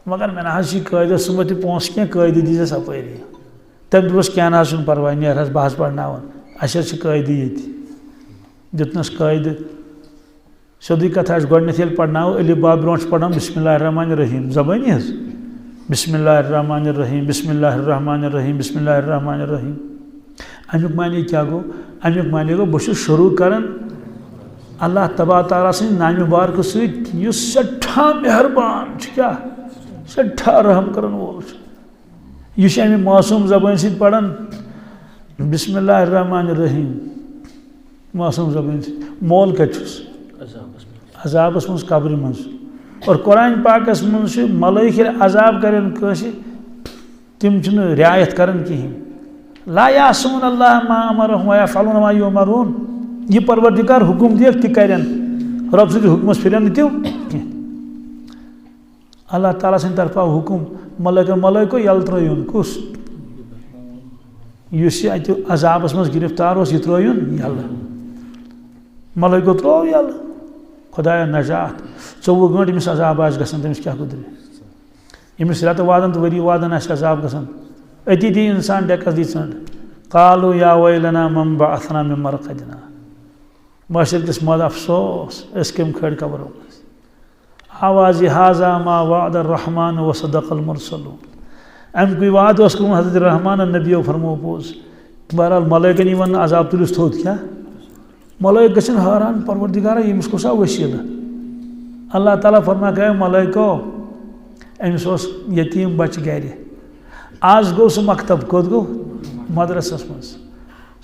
مگر مےٚ نہ حظ چھِ قٲیدس سُمبتھ تہِ پونٛسہٕ کینٛہہ قٲیدٕ دیٖزٮ۪س اپٲری تٔمۍ دوٚپُس کینٛہہ نہ حظ چھُنہٕ پرواے نیر حظ بہٕ حظ پرناوان اَسہِ حظ چھِ قٲیدٕ ییٚتہِ دیُتنس قٲیدٕ سیوٚدُے کتھ آسہِ گۄڈنٮ۪تھ ییٚلہِ پرناوو الف با برونٛٹھ چھِ پرناوان بسم اللہ الرحمن الرحیم زبٲنی حظ بسم اللہ الرحمن الرحیم بسم اللہ الرحمن الرحیم بسم اللہ الرحمن الرحیم امیُک معنی کیا گوٚو امیُک معنی گوٚو بہٕ چھُس شروع کران اللہ تبارک تعالیٰ سٕنٛدِ نامہِ مبارکہٕ سۭتۍ یُس سٮ۪ٹھاہ مہربان چھُ کیٛاہ سٮ۪ٹھاہ رحم کرن وول چھُ یہ چھُ امہِ معصوٗم زبٲنۍ سۭتۍ پران بسم اللہ الرحمن الرحیم معصوٗم زبٲنۍ سۭتۍ مول کتہِ چھُس عذابس منٛز قبرِ منٛز اور قرآن پاکس منٛز چھُ ملٲیِک ییٚلہِ عذاب کرن کٲنٛسہِ تِم چھِنہٕ رعایت کران کِہیٖنۍ لا یعصوٗن اللہ ما امرہم ویفعلوٗن ما یؤمرون یہ پروردگار حکم دیکھ تہِ کرن رب سٕنٛدِس حکمس پھرن نہٕ تِم کینٛہہ اللہ تعالیٰ سٕنٛدِ طرفہٕ آو حکم ملٲیکو یلہٕ ترٛٲیُن کُس یُس یہِ اتہِ عذابس منٛز گرفتار اوس یہِ ترٛٲیُن یلہٕ ملٲیکو ترٛوو یلہٕ خدایا نجات 24 گٲنٛٹہٕ أمِس عذاب آسہِ گژھان تٔمِس کیٛاہ گُزرِ أمِس رٮ۪تہٕ وادن تہٕ ؤری وادن آسہِ عذاب گژھان أتی دی اِنسان ڈٮ۪کس دی ژٔنٛڈ قالوا یا ویلنا من بعثنا من مرقدنا معاشر کِس مد افسوس أسۍ کٔمۍ کھٲڑۍ قبرو منٛز آواز حاذا ما وعد الرحمن وصدق المرسلون اَمکُے وعدٕ اوس کوٚرمُت حضرت رحمانن نبیو فرموو پوٚز بہرحال ملٲیکن یی وننہٕ عذاب تُلِس تھوٚد کیٛاہ ملٲیک گژھن حٲران پروردگارا ییٚمِس کُس آو وسیٖلہٕ اللہ تعالیٰ فرماکھ اے ملٲیکو أمِس اوس یتیٖم بچہِ گرِ آز گوٚو سُہ مکتب کوٚت گوٚو مدرسس منٛز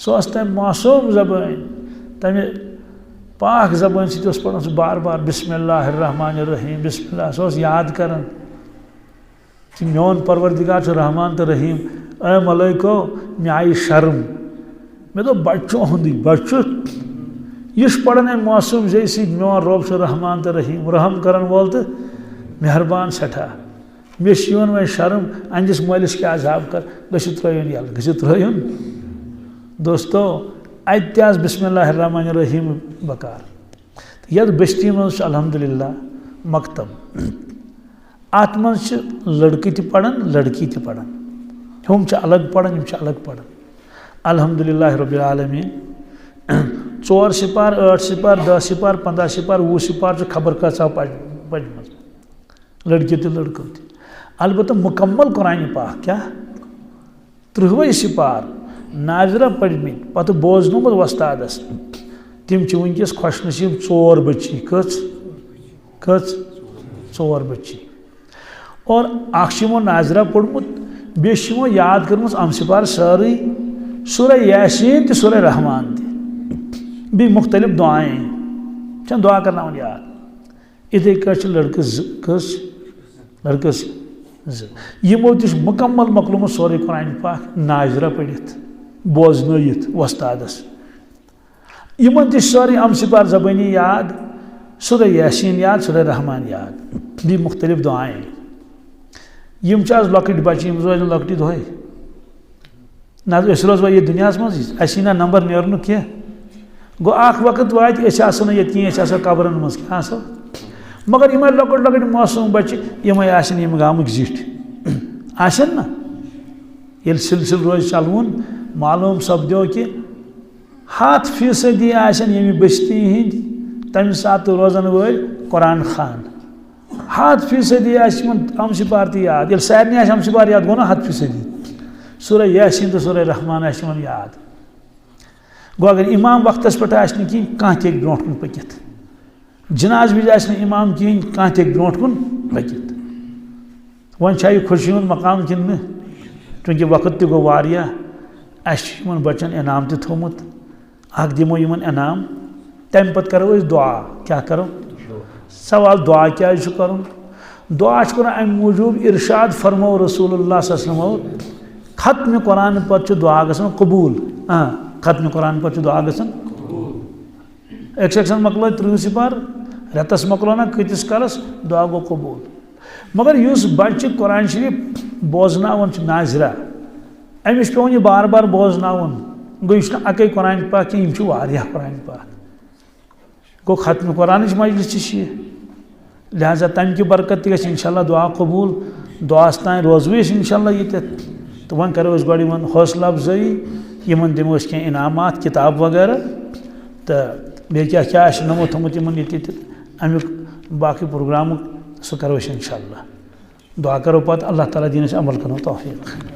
سُہ ٲس تمہِ معصوٗم زبٲنۍ تمہِ پاک زبٲنۍ سۭتۍ اوس پران سُہ بار بار بسم اللہ الرحمن الرحیم بسم اللہ سُہ اوس یاد کران کہ میون پروردگار چھُ رحمان تہٕ رحیٖم اے ملٲیکو مےٚ آیہِ شرم مےٚ دوٚپ بچہٕ چھُ اُہُنٛدُے بچہٕ چھُ یہِ چھُ پران امہِ معصوٗم زیٚیہِ سۭتۍ میون رۄب چھُ رحمان تہٕ رحیٖم رحم کرن وول تہٕ مہربان سٮ۪ٹھاہ مےٚ چھِ یِوان وۄنۍ شرم أہنٛدِس مٲلِس کیٛاہ عذاب کر گٔژھِو ترٛٲیُن یلہٕ گٔژھِو ترٛٲیُن دوستو اتہِ تہِ آسہٕ بسم اللہ الرحمن الرحیم بکار یتھ بستی منٛز چھُ الحمدللہ مکتب اتھ منٛز چھِ لڑکہٕ تہِ پران لڑکی تہِ پران ہُم چھِ الگ پران یِم چھِ الگ پران الحمدللہ رب العالمیٖن 4 سِپار 8 سِپار 10 سِپار 15 سِپار 20 سِپار چھُ خبر کۭژاہ پجمٕژ لڑکہِ تہِ لڑکہٕ تہِ البتہ مکمل قرآن پاک کیٛاہ 30 سِپار ناظرہ پٔرمٕتۍ پتہٕ بوزنومُت وۄستادس تِم چھِ وٕنکیٚس خۄش نصیٖب 4 بچی کٔژ 4 بچی اور اکھ چھُ یِمو ناظرہ پوٚرمُت بیٚیہِ چھِ یِمو یاد کٔرمٕژ امسِپار سٲرٕے سورہ یاسیٖن تہِ سورہ رحمان تہِ بیٚیہِ مختلف دعایے چھےٚ دعا کرناوان یاد یِتھٕے کٲٹھۍ چھِ لڑکہٕ 2 لڑکہٕ 2 یِمو تہِ چھُ مکمل مۄکلومُت سورُے قرآن پاک ناظرہ پٔرِتھ بوزنٲیِتھ وۄستادس یِمن تہِ چھِ سٲرٕے امسِپار زبٲنی یاد سورہ یاسیٖن یاد سورہ رحمان یاد بیٚیہِ مختلف دعایے یِم چھِ آز لۄکٕٹۍ بچہِ یِم روزن لۄکٹہِ دۄہے نتہٕ أسۍ روزوا ییٚتہِ دُنیاہس منٛز اَسہِ یی نا نمبر نیرنُک کینٛہہ گوٚو اکھ وقت واتہِ أسۍ آسو نہٕ ییٚتہِ کینٛہہ أسۍ آسو قبرن منٛز کیٛاہ آسو مگر یِمے لۄکٕٹۍ لۄکٕٹۍ معصوٗم بچہِ یِمے آسن ییٚمہِ گامٕکۍ زِٹھۍ آسن نا ییٚلہِ سلسلہٕ روزِ چلوُن معلوٗم سپدیو کہ 100% آسن ییٚمہِ بستی ہٕنٛدۍ تمہِ ساتہٕ روزن وٲلۍ قرآن خان 100% آسہِ یِمن امسِپار تہِ یاد ییٚلہِ سارنٕے آسہِ امسِپار یاد گوٚو نا 100% سورہ یاسیٖن تہٕ سورہ رحمان آسہِ یِمن یاد گوٚو اگر امام وقتس پٮ۪ٹھ آسہِ نہٕ کِہیٖنۍ کانٛہہ تہِ ہیٚکہِ برونٛٹھ کُن پٔکِتھ جناز وِزِ آسہِ نہٕ امام کِہیٖنۍ کانٛہہ تہِ ہیٚکہِ برونٛٹھ کُن پٔکِتھ وۄنۍ چھا یہِ خوشی ہُنٛد مقام کِنہٕ نہٕ چوٗنٛکہِ وقت تہِ گوٚو واریاہ اَسہِ چھُ یِمن بچن انعام تہِ تھوٚومُت اکھ دِمو یِمن انعام تمہِ پتہٕ کرو أسۍ دعا کیٛاہ کرو سوال دعا کیٛازِ چھُ کرُن دعا چھُ کرُن امہِ موٗجوٗب ارشاد فرمو رسول اللہ صلی اللہ علیہ وسلمو ختمہِ قرآن پتہٕ چھُ دعا گژھان قبوٗل ختمہِ قرآن پتہٕ چھُ دعا گژھان ایک سیکشن مکلو 30 سپار رتس مکلو نا کتس کالس دعا گو قبول مگر اس بچہ قرآن شریف بوزناون ناظرہ امس پیون یہ بار بار بوزناون گو یہ اکی قرآن پاک کی یہ واریاہ قرآن پاک گو ختم قرآن مجلس یہ لہذا تم کی برکت تھی انشاءاللہ دعا قبول دعاس تین روزو انشاءاللہ یہ تو ون کرو اس گوڑی من حوصلہ افزائی یمن دمو اس کے انعامات کتاب وغیرہ تو بیٚیہِ کیٛاہ کیٛاہ آسہِ نمو تھوٚمُت یمن یہ تہِ امیُک باقی پروگرام سُہ کرو أسۍ انشاءاللہ دعا کرو پتہٕ اللہ تعالیٰ دِیِن اَسہِ عمل کرنُک توفیٖق